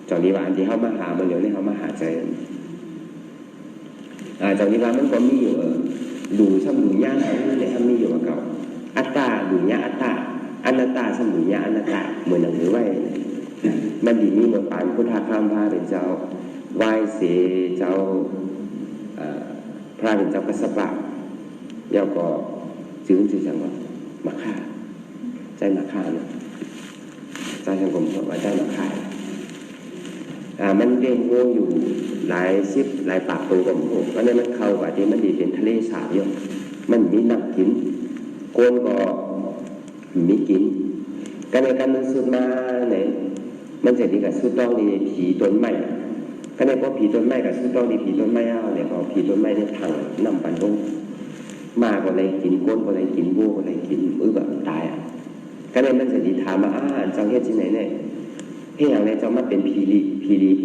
จอนี้ว่าอันที่เขามาหามันเดี๋ยวนี้เขามาหาใจจอนี้ว่ามันก็มีอยู่ดูซ้ำดูย่างอะไรเนี่ยเขามีอยู่กับเก่าอัตตาดูย่าอัตตาอนัตตาซ้ำดูย่าอนัตตาเหมือนหนังสือไว้มันดีมีหมดปานพุทธข้ามพาเป็นเจ้าไหว้เสเจ้าพระเป็นเจ้ากัสสปะแล้วก็จื้อจังว่ามาฆ่าใจมาฆ่าเนาะใจสังคมบอกว่าใจมาฆ่ามันเด้งโง่อยู่หลาย10 หลายปากตัวกับผมอันนี้มันเข้าว่าที่มันดีเป็นทะเลสาบอยู่ มันมีน้ำกินก้นก็มีกินการในการมันสุดมาเนี่ยมันจะดีกับสุดต้องดีผีต้นไม้การในพอผีต้นไม้กับสุดต้องดีผีต้นไม้เอาเนี่ยพอผีต้นไม้เนี่ยทางน้ำปันลงมาก็เลยกินก้นก็เลยกินบูก็เลยกินแบบตายอ่ะการในมันจะดีถามว่าเจ้าเฮ็ดที่ไหนเนี่ยเฮ็ดอย่างไรเจ้ามาเป็นผี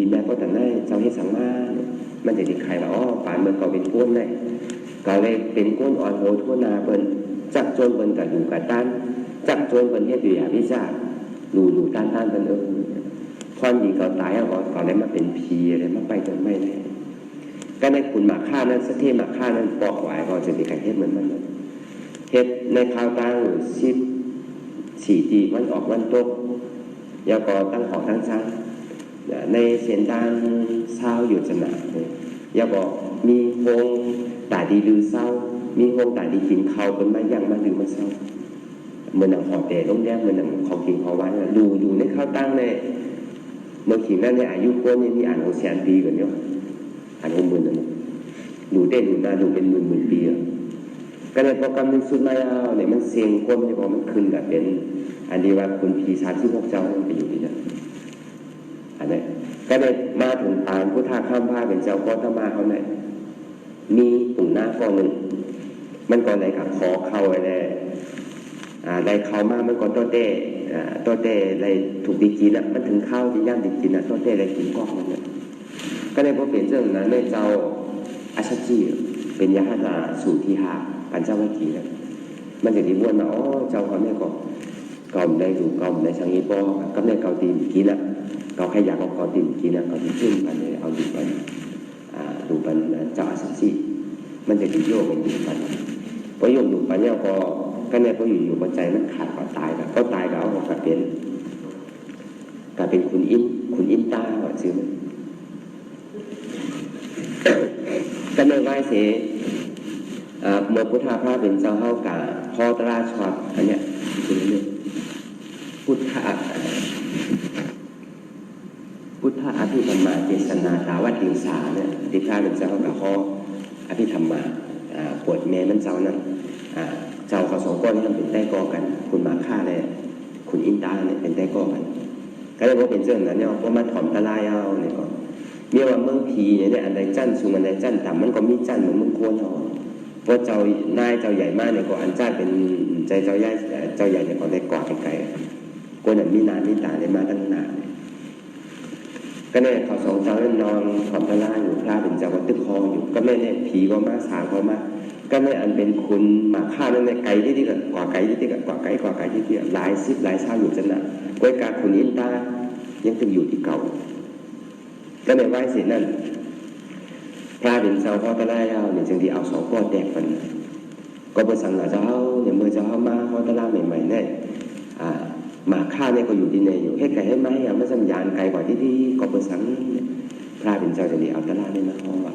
แม่ก็แต่ได้เจ้าเฮ็ดสังมามันจะดีใครว่าป่านเมื่อก่อนเป็นก้นเลยก็เลยเป็นก้นอ่อนโหทั่วนาเปิ้นจักจนเปิ้นกับดูกับต้านจักจนเปิ้นเฮ็ดอยู่อย่างพิจารดูต้านเปิ้นความดีเขาตายเขาเลยมาเป็นผีอะไรมาไปจนไม่ได้ก็ในขุนหมากฆ่านั้นสเทหมากฆ่านั้นปอกไว้ก็จะมีการเฮ็ดเหมือนมันเฮ็ดในข่าวตั้ง14ตีวันออกวันตกยาก็ตั้งหอตั้งชั้นในเสียนดังเศร้าอยู่จนะยาบอกมีโฮงตาดีลือเศร้ามีโฮงตาดีกินข้าวเป็นมายังมาลือมาเศร้าเหมือนหนังหอเตะลงแดงเหมือนหนังของกินของหวานดูในข้าวตั้งในเมื่อขิงนั้นเนี่ยอายุโคนนี่อ่านของแสนปีก่อนเนาะอ่านของหมื่นนั่นดูเต้นดูมาดูเป็นหมื่นปีอ่ะก็ในโปรแกรมมันสุดมายาวเนี่ยมันเสียงก้นเนี่ยพอมันขึ้นแบบเป็นอันนี้ว่าคุณพี36เจ้าไปอยู่ที่นั่นอันนี้ก็ได้มาถึงปานพุทธาข้ามผ้าเป็นเจ้าก็ธรรมาเขาเนี่ยมีตุ่มหน้าก้อนหนึ่งมันก็เลยกับคอเข้าไปเลยได้เข้ามามันก็ตัวเต้เลยถูกดีกินอ่ะมันถึงเข้าที่ย่ำดีกินอ่ะตัวเต้เลยกินก้อนมันเนี่ยก็ได้พบเป็นเรื่องนั้นในเจ้าอาชจีเป็นยาฮัตราสู่ที่หาปัญจวัคคีย์เนี่ยมันจะดีบ้วนมาเจ้าเขาเนี่ยก็กล่อมได้ดูกล่อมได้สังเกตปอก็ได้เกาตีนกินอ่ะเกาขยะก็เกาตีนกินอ่ะเกาที่ขึ้นไปเลยเอาดูปันเจ้าอาชจีมันจะดีโยกเป็นดูปันพอโยกดูปันเนี่ยก็เนี่ยพออยู่ปัจจัยมันขาดก็ตายก็ตายก็เอากลับเป็นคุณอินตาว่าชื่อมันก็ในไหว้เสเมื่อพุทธาพระเป็นเจ้าเฮากาพ่อตราชอดอันเนี้ยคือเรื่องพุทธอภิธรรมาเจสนาสาวัตติสาเนี่ยที่พระเป็นเจ้าเฮากาพ่ออภิธรรมาปวดแม่มันเจ้านั้นเจ้าเขาสองก้อนนี่มันเป็นใต้กอกันคุณมาฆ่าเลยคุณอินตาเนี่ยเป็นใต้กอกันก็เลยว่าเป็นเรื่องนั้นเนี่ยว่ามาถ่อมตะลายเอาเนี่ยก็เมื่อว่าเมืองผีเนี่ยอันใดจั่นสูงอันใดจั่นต่ำมันก็มีจั่นเหมือนมึงโคนเอาเพราะเจ้านายเจ้าใหญ่มากเนี่ยก็อันจ้าเป็นใจเจ้าใหญ่เนี่ยก็ได้กว่าไกลๆคนนั้นมีนามีตาได้มาตั้งนานก็เนี่ยเขาสองเจ้าเนี่ยนอนถ่อมตะลายอยู่พระเป็นเจ้าก็ตึกคออยู่ก็ไม่เนี่ยผีก็มาสางก็มาก็ไม่อันเป็นคุณมาฆ่านั่นในไก่ที่กันกว่าไก่ที่กันกว่าไก่ที่หลายสิบหลายชาอยู่จนน่ะก้อยกาคุณอินตายังตึงอยู่ที่เก่าก็ในไหว้เสร็จนั่นพระเป็นเจ้าพ่อตะไลเอาเนี่ยจึงที่เอาสองก้อนแตกกันก็ไปสั่งเจ้าเนี่ยเมื่อเจ้ามาพ่อตะไลใหม่ๆเนี่ยมาฆ่าเนี่ยก็อยู่ที่ไหนอยู่ให้ไก่ให้ไม้อะไม่สัญญาณไกลกว่าที่ก็ไปสั่งพระเป็นเจ้าจึงที่เอาตะไลเนี่ยมาห้องว่า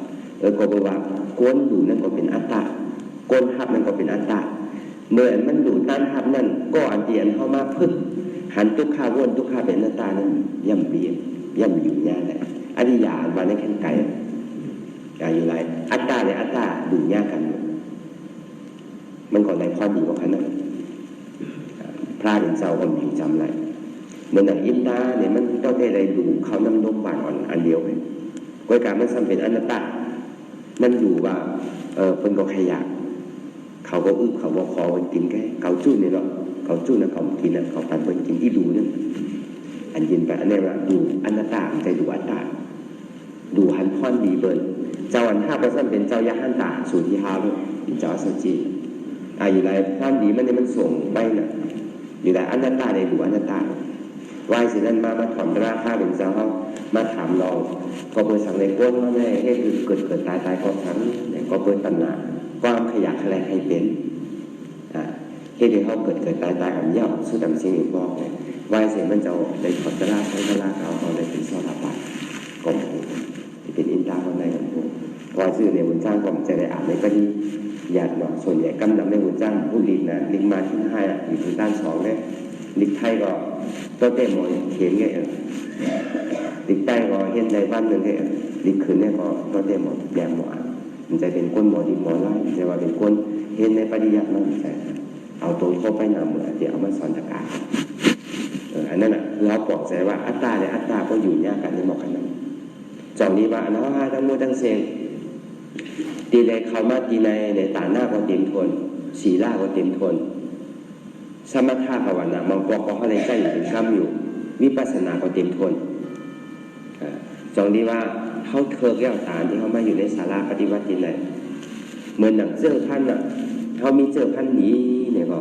ก็บอกว่าก้นดูนั่นก็เป็นอัตตาก้นหับนั่นก็เป็นอัตตาเมื่อมันดูต้านหับนั่นก็อันเดียนเข้ามาพึ่งหันทุกขาวนทุกขาเป็นอัตตานั้นย่ำเบียนย่ำอยู่ยากเลยอริยาวันนี้แข็งไก่อยู่ไรอัตตาเลยอัตตาดูยากกันมันก็ในข้อดีกว่าขนาดพระเห็นเจ้าคนอยู่จำไรเหมือนอย่างอินตาเนี่ยมันต้องได้อะไรดูเขาน้ำนมหวานอ่อนอันเดียวเลยก้อยการมันซ้ำเป็นอนัตตามันอยู่ว่าเป็นก็ขยะเขาก็อึเขาก็คอมันกินแค่เขาจุ้นเนี่ยหรอเขาจุ้นนะเขากินนะเขาปันเป็นกินที่ดูนั่นอันยินไปอันนี้ว่าดูอนัตตาใจดูอัตตาดูหันท่อนดีเบิร์นเจ้าอันห้าเปอร์เซ็นต์เป็นเจ้ายักษ์หันตาสู่ที่ห้าเลยเป็นเจ้าสัจจีอยู่ไรท่อนดีมันเนี่ยมันส่งไปน่ะอยู่ไรอนัตตาในดูอนัตตาวายสินั้นมาถอนราคาเป็นเจ้าเขามาถามลองก็เปิดสั่งในก้นว่าเนี่ยให้คือเกิดตายก็ทั้งเนี่ยก็เปิดตำหนักความขยักอะไรให้เป็นให้ที่เขาเกิดตายอันเย่าสู้ดำสิ่งอื่นบอกเลยวายเสียมันจะได้ถอนราใช้ราเขาได้เป็นโซลาร์ปัดกลมที่เป็นอินทราคนใดคนหนึ่งพอซื้อเนี่ยบุญจ้างกลมจะได้อ่านในก็ดีหยาดหน่อส่วนใหญ่กำลังในบุญจ้างผู้ลิงนะลิงมาที่ห้าอยู่ที่ด้านสองเนี่ยลิงไทยก็ตัวเต้หมอนเขียนไงลิงใต้ก็เห็นในบ้านหนึ่งไงลิงคืนเนี่ยก็ตัวเต้หมอนแยมหมอนมันจะเป็นก้นหมอดีหมอไล่จะว่าเป็นก้น เห็นในปริยัติมันใช่เอาตรงเข้าไปนำเดี๋ยวเอามาสอนตะการอันนั้นเราบอกใจว่าอัตตาเนี่ยอัตตาก็อยู่ยากกันในหมอกกันนั้นจองนี้ว่าเนาะทั้งมือทั้งเสียงตีในเขามาตีในตาหน้าก็เต็มทนสีล่าก็เต็มทนสมถะภาวนามังกรก็เขาเลยใจอยู่เป็นกำอยู่วิปัสสนาก็เต็มทนจองนี้ว่าเขาเคิร์กแก้วตาที่เขามาอยู่ในศาลาปฏิวัติไหนเหมือนหนังเจอพันอ่ะเขามีเจอพันนี้เนี่ยก็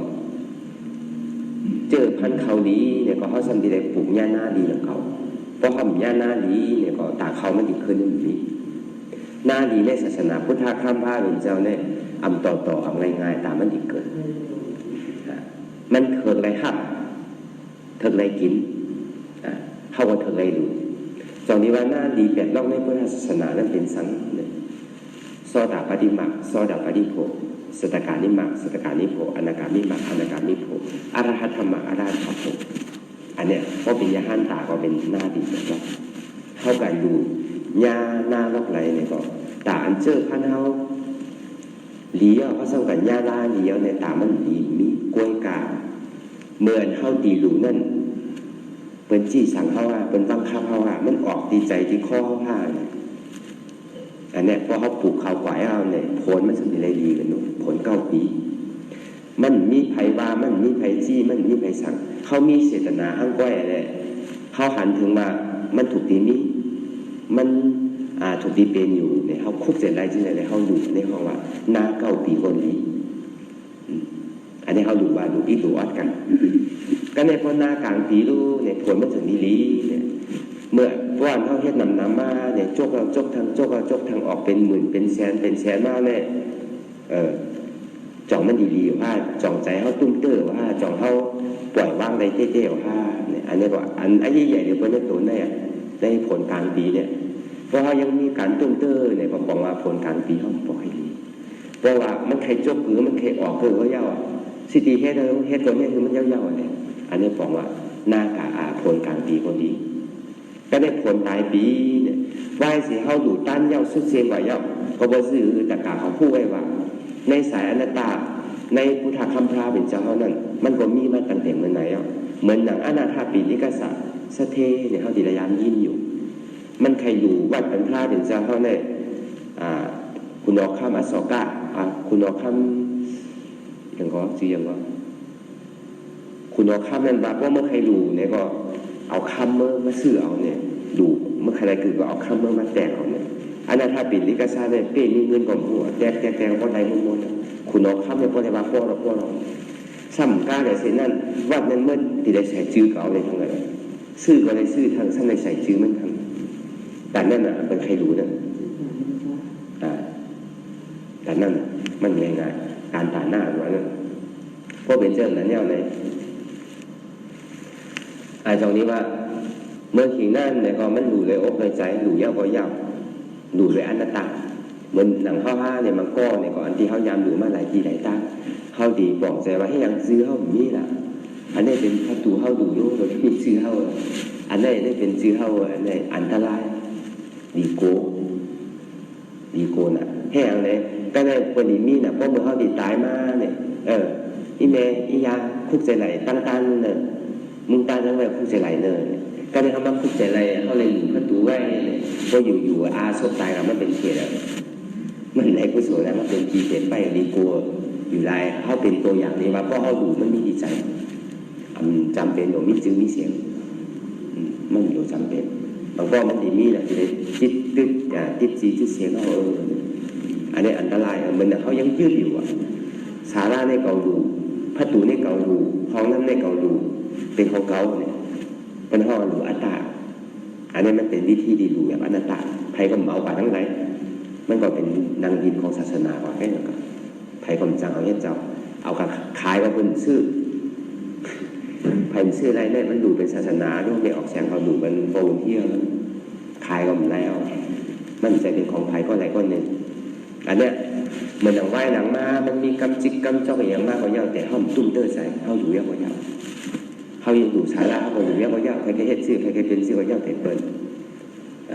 เจอพันเขาดีเนี่ยก็เขาสัมดีเลยปลูกหญ้าหน้าดีของเขาเพราะเขาหญ้าหน้าดีเนี่ยก็ตาเขามันดีขึ้นนี่หน้าดีในศาสนาพุทธข้ามผ้าหลวงเจ้าเนี่ยอำต่ออำง่ายๆตามมันดีเกิดมันเถิดไรหักเถิดไรกินเข้าว่าเถิดไรดูจองนี้ว่าหน้าดีแปดรอบในพุทธศาสนานั้นเป็นสังโซดาปฏิมักโซดาปฏิโภสตการนิมักสตการนิโภอนาการนิมักอนาการนิโภอรหัตธรรมะอรหัตถโภอันเนี้ยก็เป็นยาหันตาก็เป็นหน้าดีนะครับเข้ากันดูยาหน้าลอกไหลเนี่ยก็ตาอันเจอพันเฮาเลี้ยวเขาส่งกันยาลาเลี้ยวในตามันดีมีกล้วยกาเหมือนเฮาตีหลูนั่นเป็นจี้สั่งเขาว่าเป็นบังคับเขาว่ามันออกดีใจที่ข้อเขาผ้าอันเนี้ยพอเขาปลูกเขาไหวเอาเนี่ยผลมันจะมีอะไรดีกันหนูผล9 ปีมันมีไผ่ว่ามันมีไผ่จี้มันมีไผ่สั่งเขามีเจตนาห้างก้อยอะไรเขาหันถึงมามันถูกตีนี้มันถูกตีเป็นอยู่เนี่ยเขาคุกเสร็จไรจริงเลยเขาดูในห้องว่าหน้า9 ปีคนนี้อันนี้เขาดูว่าดูอีดูอัดกันก็ในพอหน้ากลางปีรู้เนี่ยผลมันถึงดีลีเนี่ยเมื่อว่านเขาเฮ็ดนำมาเนี่ยจกเราจกทางออกเป็นหมื่นเป็นแสนมาเนี่ยจ่องมันดีๆว่าจ่องใจเขาตุ้มเตอร์ว่าจ่องเขาปล่อยว่างในเท่ๆว่าเนี่ยอันนี้ว่าอันใหญ่ๆเดี๋ยวเพิ่นจะตัวเนี่ยในผลกลางปีเนี่ยเพราะเขายังมีการตุ้มเตอร์เนี่ยบอกว่าผลกลางปีเขาปล่อยดีเพราะว่ามันใครจกหรือมันใครออกก็ยาวสิตีเฮ็ดตัวนี้คือมันยาวๆเนี่ยอันนี้บอกว่าหน้ากาผลกลางปีคนดีก็ได้ผลตายปีเนี่ยไหวสิเขาดูต้านเย้าสุดเสียงว่าเย้าก็บ่ซื้อแต่กาเขาพูดไว้ว่าในสายอนัตตาในพุทธคัมภีร์เป็นเจ้านั้นมันก็มีมาตั้งแต่เมื่อไหร่เหมือนหนังอนาถาปิฎกษัตริย์สเทเนี่ยเขาติระยานยิ้มอยู่มันใครอยู่วัดเป็นพระเป็นเจ้าเขาเนี่ยคุณออกข้ามอโศกะคุณออกข้ามอย่างก็จีอย่างก็คุณออกข้ามนั่นว่าเมื่อใครดูเนี่ยก็เอาคำเมื่อมาซื้อเอาเนี่ยดูเมื่อใครคือก็เอาคำเมื่อมาแตกเอาเนี่ยอันนั้นถ้าปิดลิกาซาเนี่ยเป้มีเงินก่อนหัวแตกเพราะใดมุ่งมุ่งคุณเอาคำเนี่ยเพราะใดว่าพวกเราซ้ำก้าแต่เส้นนั้นวัดนั้นเมื่อที่ได้ใส่จื้อเก่าเลยทั้งนั้นซื้อก็ได้ซื้อทางซ้ำในใส่จื้อมันทำแต่นั่นเป็นใครรู้นะแต่นั่นมันง่ายๆการตาหน้าว่านั่นเพราะเป็นเจ้านั้นเนี่ยในตรงนี้ว่าเมื่อขีนั่นเนี่ยก็มันดูเลยอกเลยใจดูยาวก็ยาวดูเลยอนัตตาเหมือนหนังข้าวผ้าเนี่ยมันก็เนี่ยก็อันที่เขายามดูมาหลายทีหลายตาเขาดีบอกใจว่าให้ยังซื้อเขาแบบนี้ล่ะอันนี้เป็นประตูเขาดูยุ่งโดยที่ซื้อเขาอันนี้ได้เป็นซื้อเขาอันนี้อันตรายดีโกน่ะแห้งเลยก็ได้คนดีมีน่ะเพราะเมื่อเขาดีตายมาเนี่ยอีเมอียาคุกใจไหลตันเนี่ยมึงตาจังเลยคุกใจไหลเนยก็เลยเขามาคุกใจไหลเขาเลยอยู่ประตูไว้ก็อยู่อาศพตายเราไม่เป็นเขตแล้วมันไหนกุศลแล้วมันเป็นจีเต็มไปดีกลัวอยู่ไรเขาเป็นตัวอย่างนี้ว่าเพราะเขาดูมันมีดีใจจำเป็นหรือมีจื้อมีเสียงมันอยู่จำเป็นบางก็มันดีมีแหละที่ได้ติดจีติดเสียงเขาอันนี้อันตรายมันเขายังยืดอยู่สาราในเกาดูพัตูในเกาดูห้องน้ำในเกาดูเป็นของเกาเนี่ยเป็นห้องดูอัตตาอันนี้มันเป็นวิธีดีดูแบบอนัตตาไผ่ก็เมาป่าทั้งหลายมันก็เป็นนางดินของศาสนาว่าแค่นั้นก็ไผ่ก็จังเอาเจ้าเอากับขายกับคนซื้อไผ่ซื้ออะไรเนี่ยมันดูเป็นศาสนาด้วยไม่ออกแสงเขาดูมันโปร่งเที่ยวขายก็แล้วมันจะเป็นของไผ่ก็อะไรก็หนึ่งอันเนี้ยเหมือนหนังไหวหนังมามันมีกำจิกกำจ้องอย่างมากกว่าเยาแต่เขาตุ้มเตอร์ใส่เขาอยู่เยอะกว่าเยาเขายังอยู่สาระเขาอยู่เยอะกว่าเยาใครแค่เฮ็ดซื้อใครแค่เป็นซื้อกว่าเยาแต่เปิด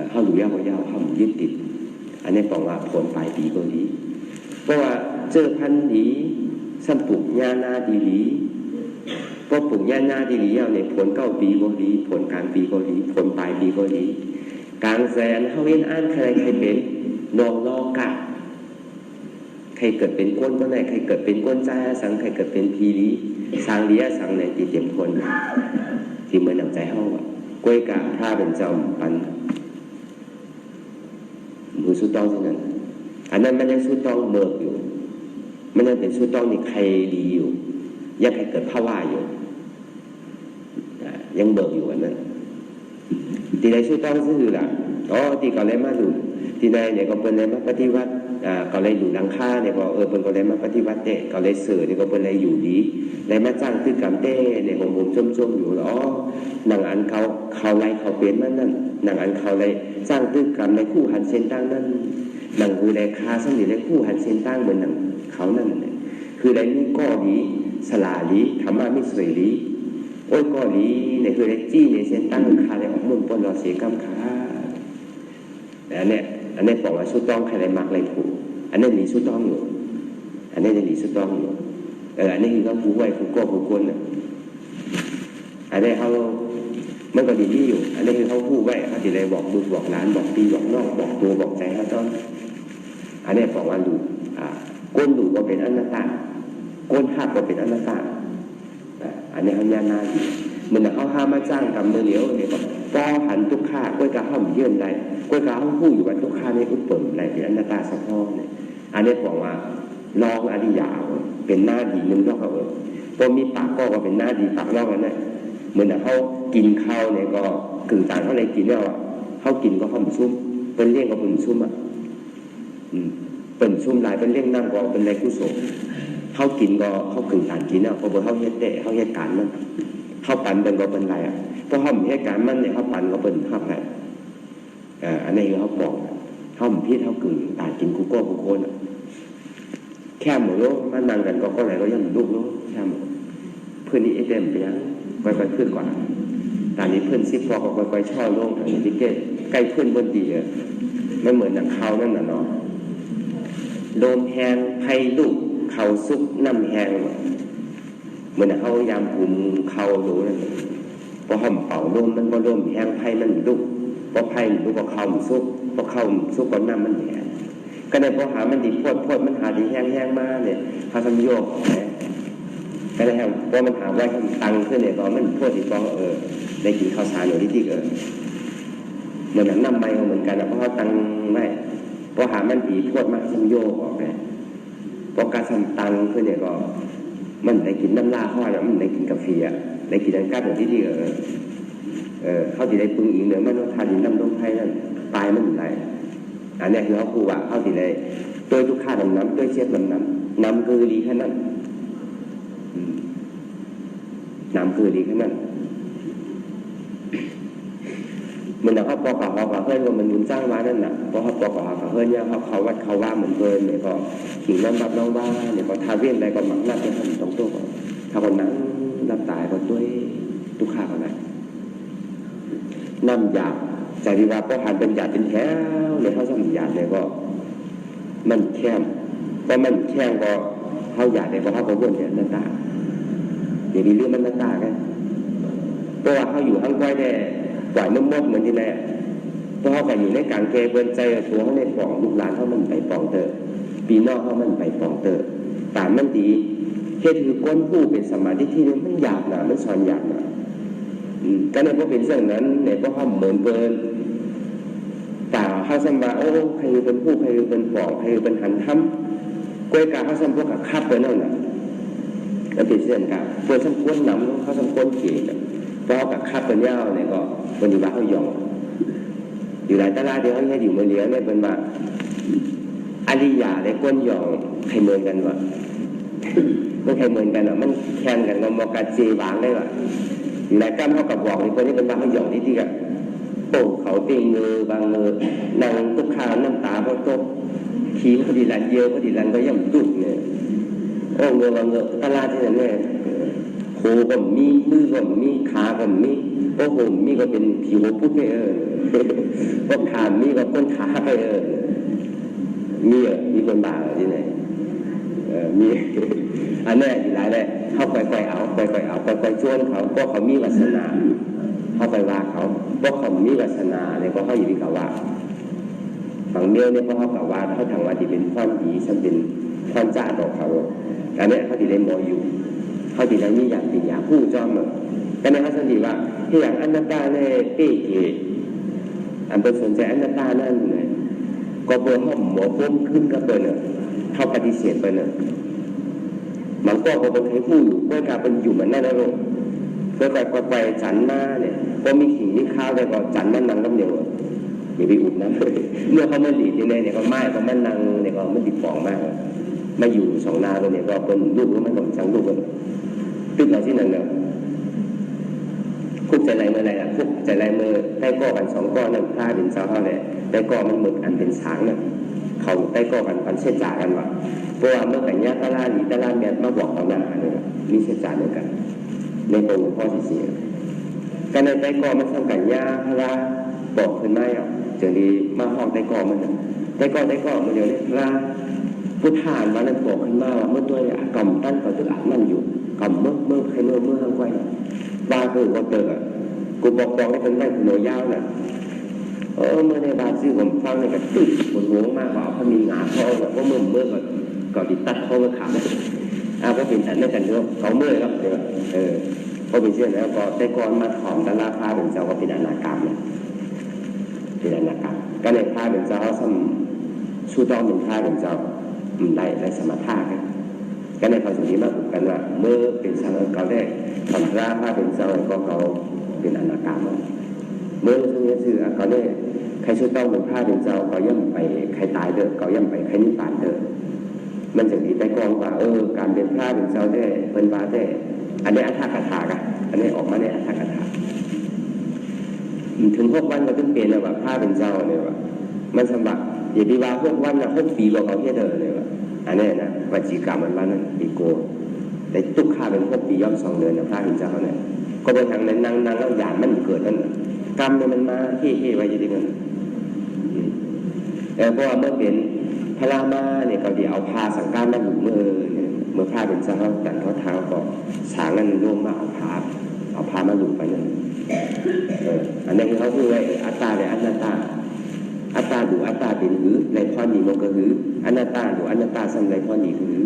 เขาอยู่เยอะกว่าเยาเขายึดติดอันนี้บอกว่าผลปลายปีก็ดีเพราะว่า เจอพันหลีสัมปุกญาณาดีหลีพอปลูกญาณาดีหลีเอาเนี่ยผล9 ปีก็หลีผลกลางปีก็หลีผลปลายปีก็หลีกลางแสนเขาเว้นอ่านใครเป็นนองลอกะใครเกิดเป็นก้นก็ไหนใครเกิดเป็นก้นจ้าสังใครเกิดเป็นพีลีสางเลียสังในตีเต็มคนที่เหมือนหนังใจเฮากล้วยกาถ้าเป็นเจ้าปันมือสุดต้องเท่านั้นอันนั้นมันยังสุดต้องเบิกอยู่มันยังเป็นสุดต้องนี่ใครดีอยู่ยังใครเกิดภาวะอยู่ยังเบิกอยู่อันนั้นตีใดสุดต้องซื่อล่ะอ๋อตีก่อนเลยมาดูตีใดเนี่ยก็เป็นเลยมาปฏิวัติก็เลยอยู่หลังค่าเนี่ยก็เป็นก็เลยมาปฏิวัติเตะก็เลยเสือเนี่ยก็เป็นเลยอยู่ดีเลยมาจ้างตึกกำเต้เนี่ยของผมจมอยู่อ๋อหนังอันเขาไล่เขาเป็นมันนั่นหนังอันเขาเลยจ้างตึกกำในคู่หันเส้นตั้งนั่นหนังกูเลยคาสมิเลยคู่หันเส้นตั้งเหมือนหนังเขานั่นคือเลยมีก้อดีสลาดีธรรมะไม่สวยดีโอ้ยก้อดีเนี่ยคือเลยจี้เนี่ยเส้นตั้งคาเลยออกมุ่งปนรอเสียกำขาอันนี้บอกว่าชุดต้องใครได้มักอะไรผูกอันนี้มีชุดต้องอยู่อันนี้ยังมีชุดต้องอยู่อันนี้คือเขาผูกไว้ผูกโก้ผูกก้นอันนี้เขามันก็ดีอยู่อันนี้คือเขาผูกไว้เขาจะได้บอกลูกบอกหลานบอกพี่บอกน้องบอกตัวบอกใจเขาต้นอันนี้บอกว่าดูก้นดูว่าเป็นอนัตตาก้นหักว่าเป็นอนัตตาอันนี้เขาญาณาอยู่เหมือนเขาห้ามมาจ้างกรรมเมื่อเหลียวเนี่ยก็ป้อหันทุกข้าก้อยกาห้ามเยื่อนใดก้อยกาห้ามพูดอยู่ว่าทุกข้าในอุปเปิลอะไรเป็นอนัตตาสะพองเนี่ยอันนี้บอกว่าลองอริยาเป็นหน้าดีนึงก็เขาพอมีปากก็เป็นหน้าดีปากนอกกันเนี่ยเหมือนเขากินข้าวเนี่ยก็กึ่งต่างเขาเลยกินเนี่ยเขากินก็ห้ามซุ่มเป็นเลี้ยงก็เป็นซุ่มเป็นซุ่มลายเป็นเลี้ยงนั่งก็เป็นไรกุศลเขากินก็เขากึ่งต่างกินเนี่ยเพราะเขาเฮ็ดเตะเขาเฮ็ดการมันเขาปั่นเป็นก็เป็นไรเพราะเขาเฮ็ดการมันเนี่ยเขาปั่นก็เป็นข้าวไรอันนี้เขาบอกเขาพี่เขากึ่งต่างกินกูโก้กูโคนแค่หมูโลมันนั่งกันก็อะไรก็ยังลูกโลแค่หมูเพื่อนนี่เต็มไปยังไปเพื่อนกว่าตอนนี้เพื่อนซิปพอก็ไปช่อโลกอย่างนี้เก้ใกล้เพื่อนบนดีไม่เหมือนหนังเขานั่นน่ะเนาะโดมแหงไผ่ลูกเขาซุกน้ำแหงเหมือนเขายามภูมิเขาดูนั่นพอห่มเป่าลมมันก็ลมแหงไผ่มันลูกพอไผ่ลูกก็เขาซุกพอเขาซุกก็น้ำมันแหงก็ในพอหามันดีพดมันหาดีแห้งมาเนี่ยเขาทำโยกก็ในพอมันหาไว้ทำตังขึ้นเนี่ยก็มันพดอีกก็ได้กินข้าวสารอยู่ที่เหมือนน้ำใบเหมือนกันนะเพราะเขาตังไม่พอหามันดีพดมาทำโยกออกไปพอการทำตังขึ้นเนี่ยก็มันได้กินน้ำลาข้าวแล้วมันได้กินกาแฟได้กินน้ำก้านอยู่ที่เขาจะได้ปรุงอีกเนื้อมันทานน้ำต้มไผ่นั่นปลายมันไหลอันนี้คือเขาคูว่าเขาสิได้โดยทุกข้าน้ำด้วยเช็ดน้ำคือดีแค่นั้นน้ำคือดีแค่นั้นเหมือนเขาปอกเขาเพื่อนว่ามันยุ่งจ้างว่านั่นน่ะเพราะเขาปอกเขาเพื่อนเนี่ยเขาวัดเขาว่าเหมือนเพื่อนเนี่ยก็ขิงน้ำรับน้องว่าเนี่ยก็ทาเวียนอะไรก็หมักนับไปทำตรงตัวก่อนถ้าคนนั้นรับตายก็ด้วยทุกข้าเขาไหนน้ำหยาบใจดีว่าพอหันเป็นหยาดเป็นแถวเลยเขาสมหยาดเลยก็มันแคบเพราะมันแคบก็เขาหยาดเลยก็เขาก็วนเนี่ยหน้าตาเดี๋ยวมีเรื่องมันหน้าตากันเพราะว่าเขาอยู่ข้างใต้เนี่ยปล่อยมดเหมือนที่ไหนเพราะเขาไปอยู่ในกลางเกเบินใจตัวเขาในปองลูกหลานเขามันไปปองเตอปีนอกเขามันไปปองเตอตามมันดีเฮ็ดคือก้นผู้เป็นสมาธิที่มันหยาบนะมันสอนหยาบนะก็ในพวกเป็นเรื่องนั้นในพวกเขาเหมือนเบิร์นแต่เขาสมบัติโอ้ใครเป็นผู้ใครเป็นปอกใครเป็นหันทำกล้วยกาเขาสมพวกกับคับไปนั่นน่ะแล้วเป็นเรื่องกับเพื่อสมควรนำเขาสมควรเกี่ยเพราะกับคับเป็นยาวเนี่ยก็วันนี้ว่าเขาหยองอยู่หลายตลาดเดียวเขาให้อยู่เมืองเลี้ยงเนี่ยเป็นว่าอริยาในก้นหยองใครเหมือนกันวะไม่ใครเหมือนกันอ่ะมันแข่งกันกับมอกาเจบางได้วะอยู่หลายกั้มเขากับบอกในคนนี้เป็นว่าเขาหยองที่กันโตเขาเตียงเงือบางเงือนางตุกข้าวน้ำตาเขาโตขี้พอดีลันเยอะพอดีลันก็ย่ำดุเนี่ยโอ้เงือบางเงือตลาดที่นั่นเนี่ยโคก็มีมือก็มีขาก็มีโอ้โหมีก็เป็นผิวพุทธไปก็ขามีก็ก้นขาไปมีคนบ่าที่ไหน มีอันนี้อีกหลายเลยเข้าไปเอาไปชวนเขาเพราะเขามีวาสนาเข้าไปว่าเขาเพราะเขามีวาสนาเนี่ยก็เขาอยู่ที่เขาว่าฝั่งเดียวเนี่ยเพราะเขากับว่าเขาทางว่าที่เป็นพ่อนผีฉันเป็นพ่อนจ้าต่อเขาอันนี้เขาที่ได้มออยู่เขาที่ได้มีอย่างติอย่างผู้จอมก็ในเขาสันติว่าที่อย่างอนัตตาเนี่ยเป๊ะเกอันเป็นสนใจอนัตตานั่นเลยก็เบอร์ห้องหมอพุ่มขึ้นก็เบอร์เนี่ยเข้าปฏิเสธไปเนี่ยมันก็เป็นใครผู้อยู่ก็การเป็นอยู่เหมือนนั่นนะลูกเพื่อไปจันมาเนี่ยพอมีขิงมีข้าวเลยก็จันนั่นนั่งน้ำเดียวอย่าไปอุดนะเมื่อเขาไม่หลีดเนี่ยก็ไม่ก็มันนั่งเนี่ยก็ไม่ติดฟองมากมาอยู่สองนาเลยเนี่ยก็เป็นลูกก็ไม่ต้องจังลูกกันตึกเราที่นั่นเนี่ยคุกใจไรเมื่อไรคุกใจไรเมื่อได้ก้อกันสองก้อนนั่นพลาดเป็นเจ้าเท่าไหร่ได้ก้อมันหมึกอันเป็นช้างเนี่ยเขาได้ก้อกันพันเชี่ยจ่ากันว่าเพราะว่าเมื่อแต่งญาติตาลาลีตาลาเนี่ยมาบอกเขาหน้าเนี่ยมีเชี่ยจ่าเหมือนกันในโปรพ่อที่เสียการในได้ก้อมันทำกันญาพระบอกขึ้นไม่อ่ะเจอดีมาห้องได้ก้อมันได้ก้อมันเดี๋ยวนี้พระพุทธานมานั้นบอกขึ้นมาว่าเมื่อตัวเนี่ยกำตั้งเขาตึกอัดนั่นอยู่กำเมื่อใครเมื่อทั้งไว้บ้าคือว่าเจอกูบอกให้เป็นได้หน่วยยาวน่ะเมื่อในบาซื้อผมฟังในกระตึกปวดหัวมากกว่าเขามีหงาคอแบบว่าเมื่อก็ติดตัดคอมาขาดเพราะเป็นฉันได้กันเยอะเขาเมื่อยครับเดี๋ยวพอเป็นเชื่อแล้วก็ได้ก่อนมาถอมตะลาพาเป็นเจ้าก็เป็นอนาคามเนี่ยเป็นอนาคามก็ในพาเป็นเจ้าซ้ำชูต้องเป็นพาเป็นเจ้าได้สมถะกันก็ในภาษาที่มาพูดกันว่าเมื่อเป็นชาวเขาได้ทำพระพาเป็นเจ้าก็เขาเป็นอนาคามเมื่อช่วงนี้คือเขาได้ใครชูต้องเป็นพาเป็นเจ้าเขาย่ำไปใครตายเด้อเขาย่ำไปใครนิพพานเด้อมันจะมีแต่กองว่าการเป็นพระเป็นเจ้าได้เป็นบาได้อันนี้อัฏฐกถากันอันนี้ออกมาในอัฏฐกถาถึง6 วันก็ต้องเปลี่ยนเลยว่าพระเป็นเจ้าเนี่ยว่ามันสมบัติอย่าไปว่า6 วันนะ6 ปีเราเขาเท่เดิมเลยว่าอันนี้นะวัจีกรรมมันนั้นปีโกแต่ตุกข้าเป็น6 ปีย่อม2 เดือนนะพระเป็นเจ้าเนี่ยก็ไปทางนั้นนั่งแล้วหยาดมันเกิดนั่นกรรมเนี่ยมันมาเฮ่ไว้ยังไงกันแต่เพราะว่าเมื่อเป็นพระรามาเนี่ยเขาจะเอาผ้าสังฆามาหนุนเมื่อผ้าเป็นเจ้าแต่เขาเท้าก็สางนั้นร่วมมาเอาผ้ามาหนุนไปนั่นอันนี้เขาพูดไว้อัตตาเนี่ยอนัตตาอัตตาดูอัตตาเป็นหือในข้อนี้มันก็หืออนัตตาดูอนัตตาซ้ำในข้อนี้หือ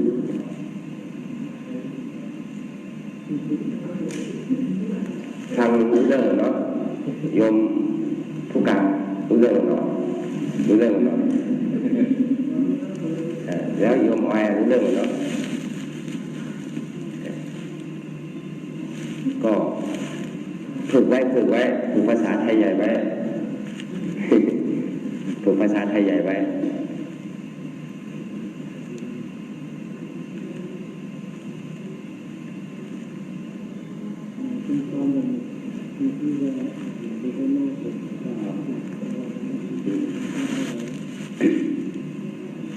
ทางรู้เรื่องเนาะโยมผู้การรู้เรื่องเนาะแล้วโยมอ้อยรู้เรื่องเนาะก็ฝึกไว้ฝึกภาษาไทยใหญ่ไว้ฝึกภาษาไทยใหญ่ไว้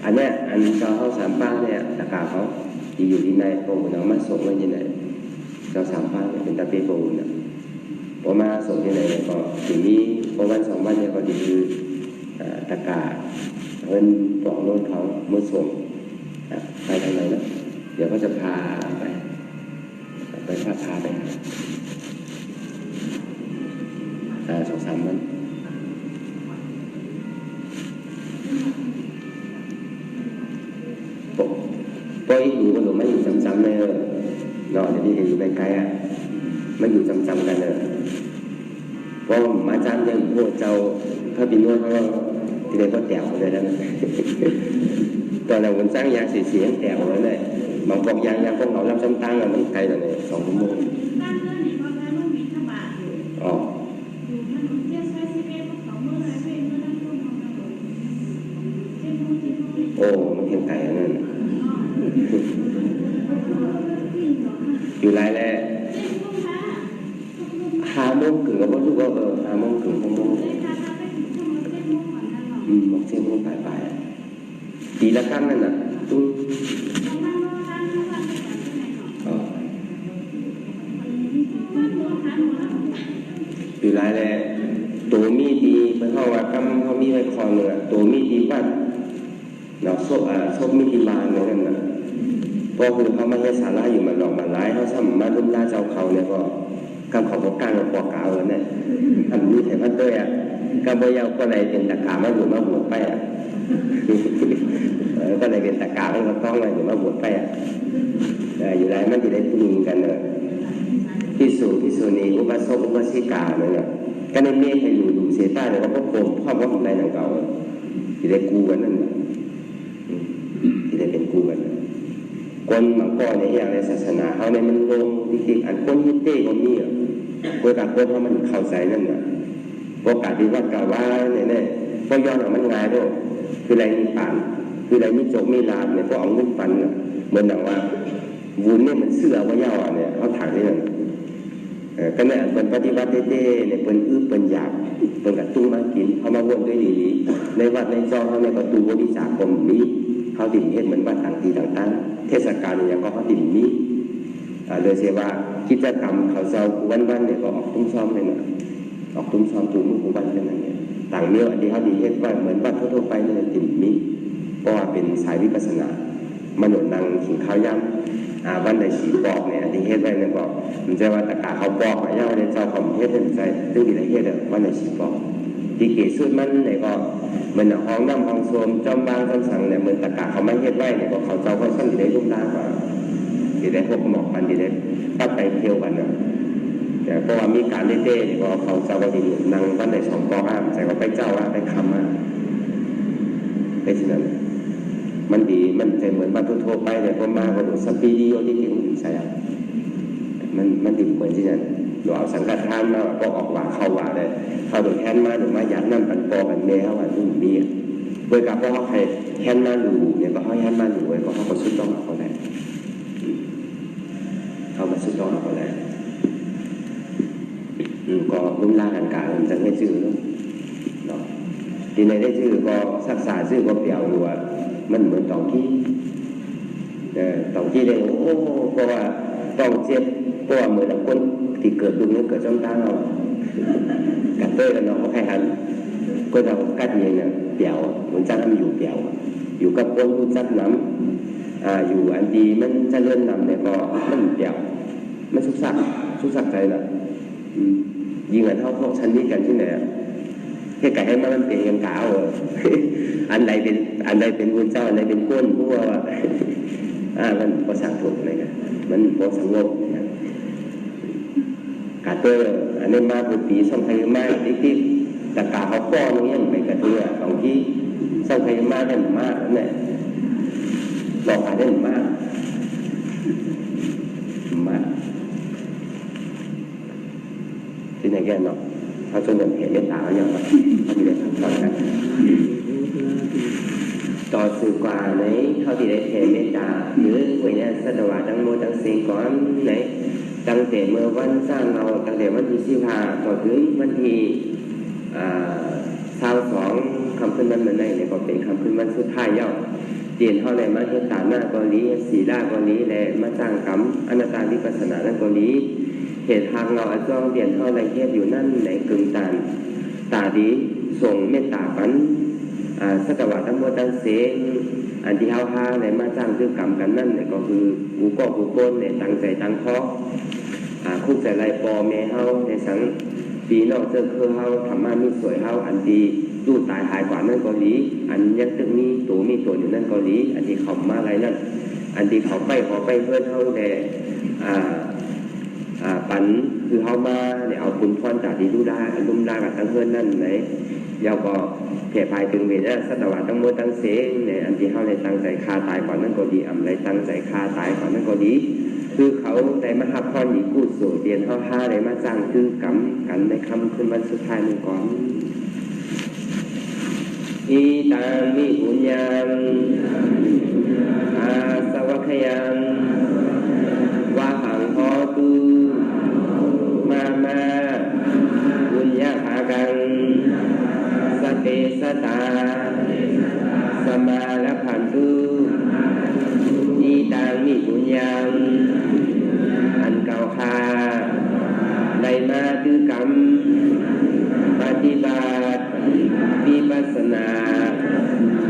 อันเนี้ยอันเจ้าเขา3 ป้าเนี่ยตะกาเขาที่อยู่ที่ในโป่งเนาะมาส่งไว้ที่ไหนเจ้า3 ป้าเป็นตะเปียโป่งเนี่ยพอมาส่งที่ไหนก็ทีนี้พอวัน2 วันเนี่ยก็ดีคือตะกาเงินปลอกโน้นเขาเมื่อส่งไปทางไหนนะเดี๋ยวก็จะพาไปพาไป2-3 วันปอยอยู่ก็หนูไม่อยู่จำๆเลยเนาะเดี๋ยวนี้ก็อยู่ไกลๆไม่อยู่จำๆกันเลยเพราะมาจำยังพวกเจ้าถ้าปีนวดเขาที่ได้ก็แต๋วเลยนะตอนนั้นผมสร้างยาเสียงแต๋วเลยบางบอกยางพวกเขารับซ้ำตั้งมันไกลแต่เนี่ย2 ชั่วโมงอ๋อโอ้มันเพียงไกลนั่นอยู่ไรแล้ว5 โมงครึ่งก็รู้ว่า5 โมงครึ่ง6 โมงบอก7 โมงปลายปีละครั้งนั่นน่ะตุ้งอยู่ไรแล้วตัวมีดีเป็นเขาว่ากำเขามีไว้คอเนื้อตัวมีดีบ้านเนาะโซ่มีดีบานนั่นน่ะ ก็คือเขามาเฮ็ดศาลาอยู่มันหลอกมันร้ายเขาซ้ำมาลุ่มล่าเจ้าเขาเนี่ยก็กำเขาก็กลางกับปอกกาวเนี่ยทำนี้แถมพันด้วยอ่ะกำบ่ยาวก็เลยเป็นตะกามาบวชไปอ่ะก็เลยเป็นตะกาให้มาต้องเลยอยู่มาบวชไปอ่ะอยู่ไรมันจะได้พูดกันเลยพิสูนีอุปสมอุปสิกาเนี่ยก็ในเมฆให้อยู่เสียใต้เลยว่าพวกโกมพ่อว่าของนายหนังเก่าที่ได้กูกันนั่นที่ได้เป็นกูกันคนบางก้อนในอย่างในศาสนาเขาในมันลงจริงๆอันคนยิ่งเต้ก็มีอ่ะโดยการคนเขามันเข้าใจนั่นน่ะโอกาสที่ว่ากล่าวว่าเนี่ยก็ย้อนออกมันง่ายด้วยคืออะไรมีป่านคืออะไรมีโจกมีลาบเนี่ยก็เอาเงินปันเนี่ยเหมือนอย่างว่าวุ้นเนี่ยมันเสื้อว่าเย้าเนี่ยเขาถังนี่นั่นก็เนี่ยเป็นปฏิวัติเต้เนี่ยเป็นเป็นหยาบเป็นกระตุ้งมากินเขามาวนด้วยดีในวัดในจอเขาในประตูบริจาคกรมนี้เขาดิ่งเห็นเหมือนวัดต่างที่ต่างๆเทศกาลอย่างก็เขาดิ่งนี้เลยเสียว่ากิจกรรมเขาเจ้าวันๆเนี่ยก็ออกตุ้มซ้อมเลยนะออกตุ้มซ้อมตุ้มมือของวันเป็นอย่างเงี้ยต่างเนื้ออันที่เขาดีเห็นว่าเหมือนวัดทั่วๆไปเนี่ยดิ่งนี้เพราะว่าเป็นสายวิปัสสนามโนนังขิงข้าวย่ำวันใดสีปอกเนี่ยที่เฮ็ดไว้เนี่ยบอกมันจะว่าตะกาเขาปอกมาเย้าในเจ้าของเฮ็ดเป็นใจตึ้งที่ไหนเฮ็ดวันใดสีปอกที่เกศสุดมันเนี่ยก็เหมือนห้องน้ำห้องโซมจอมบางจอมสั่งเนี่ยเหมือนตะกาเขาไม่เฮ็ดไว้เนี่ยก็เขาเจ้าก็สั่งที่ได้รุ่มร่างกว่าที่ได้พวกหมอกมันที่ได้ปัดไปเที่ยวกันเนี่ยแต่เพราะว่ามีการเต้เนี่ยก็เขาเจ้าก็ดีนั่งวันใด2 ปอกใส่ก็ไปเจ้าไปคำมาไปที่นั่นมันดีมันจะเหมือนบ้านทั่วไปเนี่ยพอมาก็ดูสปีดีโอที่ถึงใช่ไหมมันดีเหมือนที่นั่นเราเอาสังกัดทานมาก็ออกว่าเข้าว่าเลยเข้าโดยแทนมาหรือมาอยากนั่งปันปอปันเมย์เขาว่านู่นนี่โดยกับเพราะเขาใครแทนมาอยู่เนี่ยก็เขาแทนมาอยู่ไว้ก็เขาก็สุดต้องเขาได้เขามาสุดต้องเขาได้ก็รุ่มล่ากันกามันจะไม่ชื่อเนาะทีไหนได้ชื่อก็ศักษาชื่อก็เปี่ยวอยู่ว่ามันเหมือนตองที่เลยโอ้เพราะว่าต้องเจ็บเพราะว่าเหมือนคนที่เกิดดุนี่เกิดจอมตาเรากัดเต้กันเนาะเขาใครหันก็เรากัดเองเนี่ยเปี่ยวเหมือนจ้างมันอยู่เปี่ยวอยู่กับคนรู้จักน้ำอยู่อันดีมันจะเลื่อนนำเนี่ยก็มันเปี่ยวมันสุกสักใจน่ะยิงกันเท่าพวกชั้นนี้กันที่ไหนให้ไก่ให้มันเป็นยังกาวอันใดเป็นบุญเจ้าอันใดเป็นก้นพวกว่ามันพอสั่งถูกเลยกันมันพอสงบกาเตอร์อันนี้มาเป็นปีส่งไทยมาที่ตะกาเขาป้อนอย่างเงี้ยไปกระเทือบางที่ส่งไทยมาได้มากเนี่ยหลอกได้มากที่ไหนแกเนาะเขาจนอย่างเห็นเมตตาอย่างไรเขาที่ได้ทำตอนนั้นต่อสื่อกว่าไหนเขาที่ได้เห็นเมตตาหรือหวยเนี่ยสตวาตั้งโมตั้งสิ่งก่อนไหนตั้งแต่เมื่อวันสร้างเราตั้งแต่วันที่15ต่อถึงวันที่22คำขึ้นวันเหมือนในเนี่ยก็เป็นคำขึ้นวันสุดท้ายย่อเตียนเท่าไรมาเฮตตาหน้าเกาหลีสีด้าเกาหลีและมาจ้างกรรมอนัตตาวิปัสสนานั่นเกาหลีเหตุทางเราอาจ้องเปลี่ยนเท่าไรเทพอยู่นั่นในกึ่งตาดีส่งเมตตาปันสักวะทั้งหมดทั้งเสงอันที่เฮาฮาในมาจ้างคือกรรมกันนั่นเนี่ยก็คือกูก้นเนี่ยตั้งใจตั้งเคาะคุกใจไรปอแม่เฮาในสังปีนอกเจอคือเฮาธรรมะมีสวยเฮาอันดีดูตายหายกว่านั่นเกาหลีอันยักษ์ตึกมีตัวอยู่นั่นเกาหลีอันที่เขามาอะไรนั่นอันที่เขาไปขอไปเพื่อนเฮาแต่ปันคือเฮามาเนี่ยเอาคุณพรจากดีดูได้ลุ่มได้กับทั้งเพื่อนนั่นไหนยาวก็เพียรพายถึงเวทสัตวะทั้งหมดทั้งเสงเนี่ยอันที่เฮาในตั้งใจฆ่าตายก่อนนั่นก็ดีอำไรตั้งใจฆ่าตายก่อนนั่นก็ดีคือเขาได้มาหับพรอีกกู้สู่เตียนเฮาห้าได้มาสร้างคือกรรมกันในคำขึ้นวันสุดท้ายนึงก่อนอีตังมิปุญญังอาสวัคยังวะหังโหตุมาปุญญาภากังสเตสตาสมาลพันตุอีตังมิปุญญังอันเก่าคาได้มาคือกรรมปฏิบัติวิปัสสนา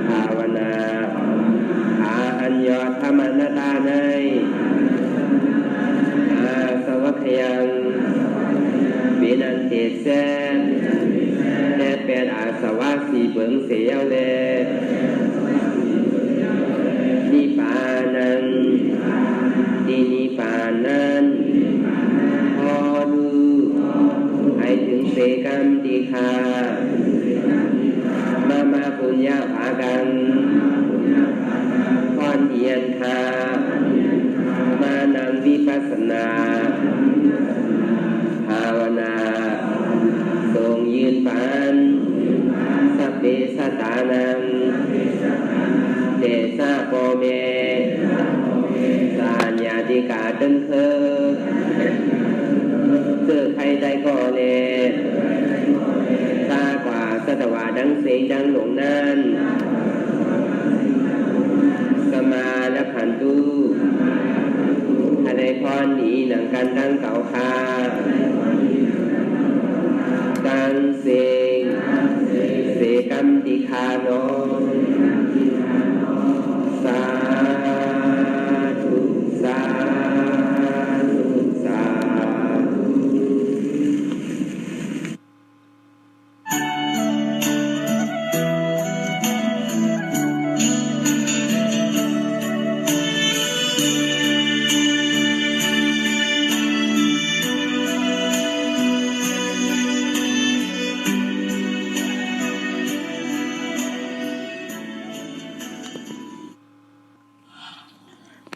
ภาวนาหาอัญญธรรมนาตาใน สีเบิงเสียวแลนิพพานังดีนิพพานันพอดูให้ถึงเสกัมติคามาปุญญาภากันพรเทียนคามานังวิปัสสนาภาวนาทรงยืนปานสัพเพสัตตานังเตสะโปเมสานญาติกาตึงเคอเสื้อใครใจก็เลตากว่าสัตวาดังเสียงดังหลงนั้นสมาและผันตูถ้าได้พรนี้หนังกันดังเก่าคาดังเสียงเสกัมติคาโนสา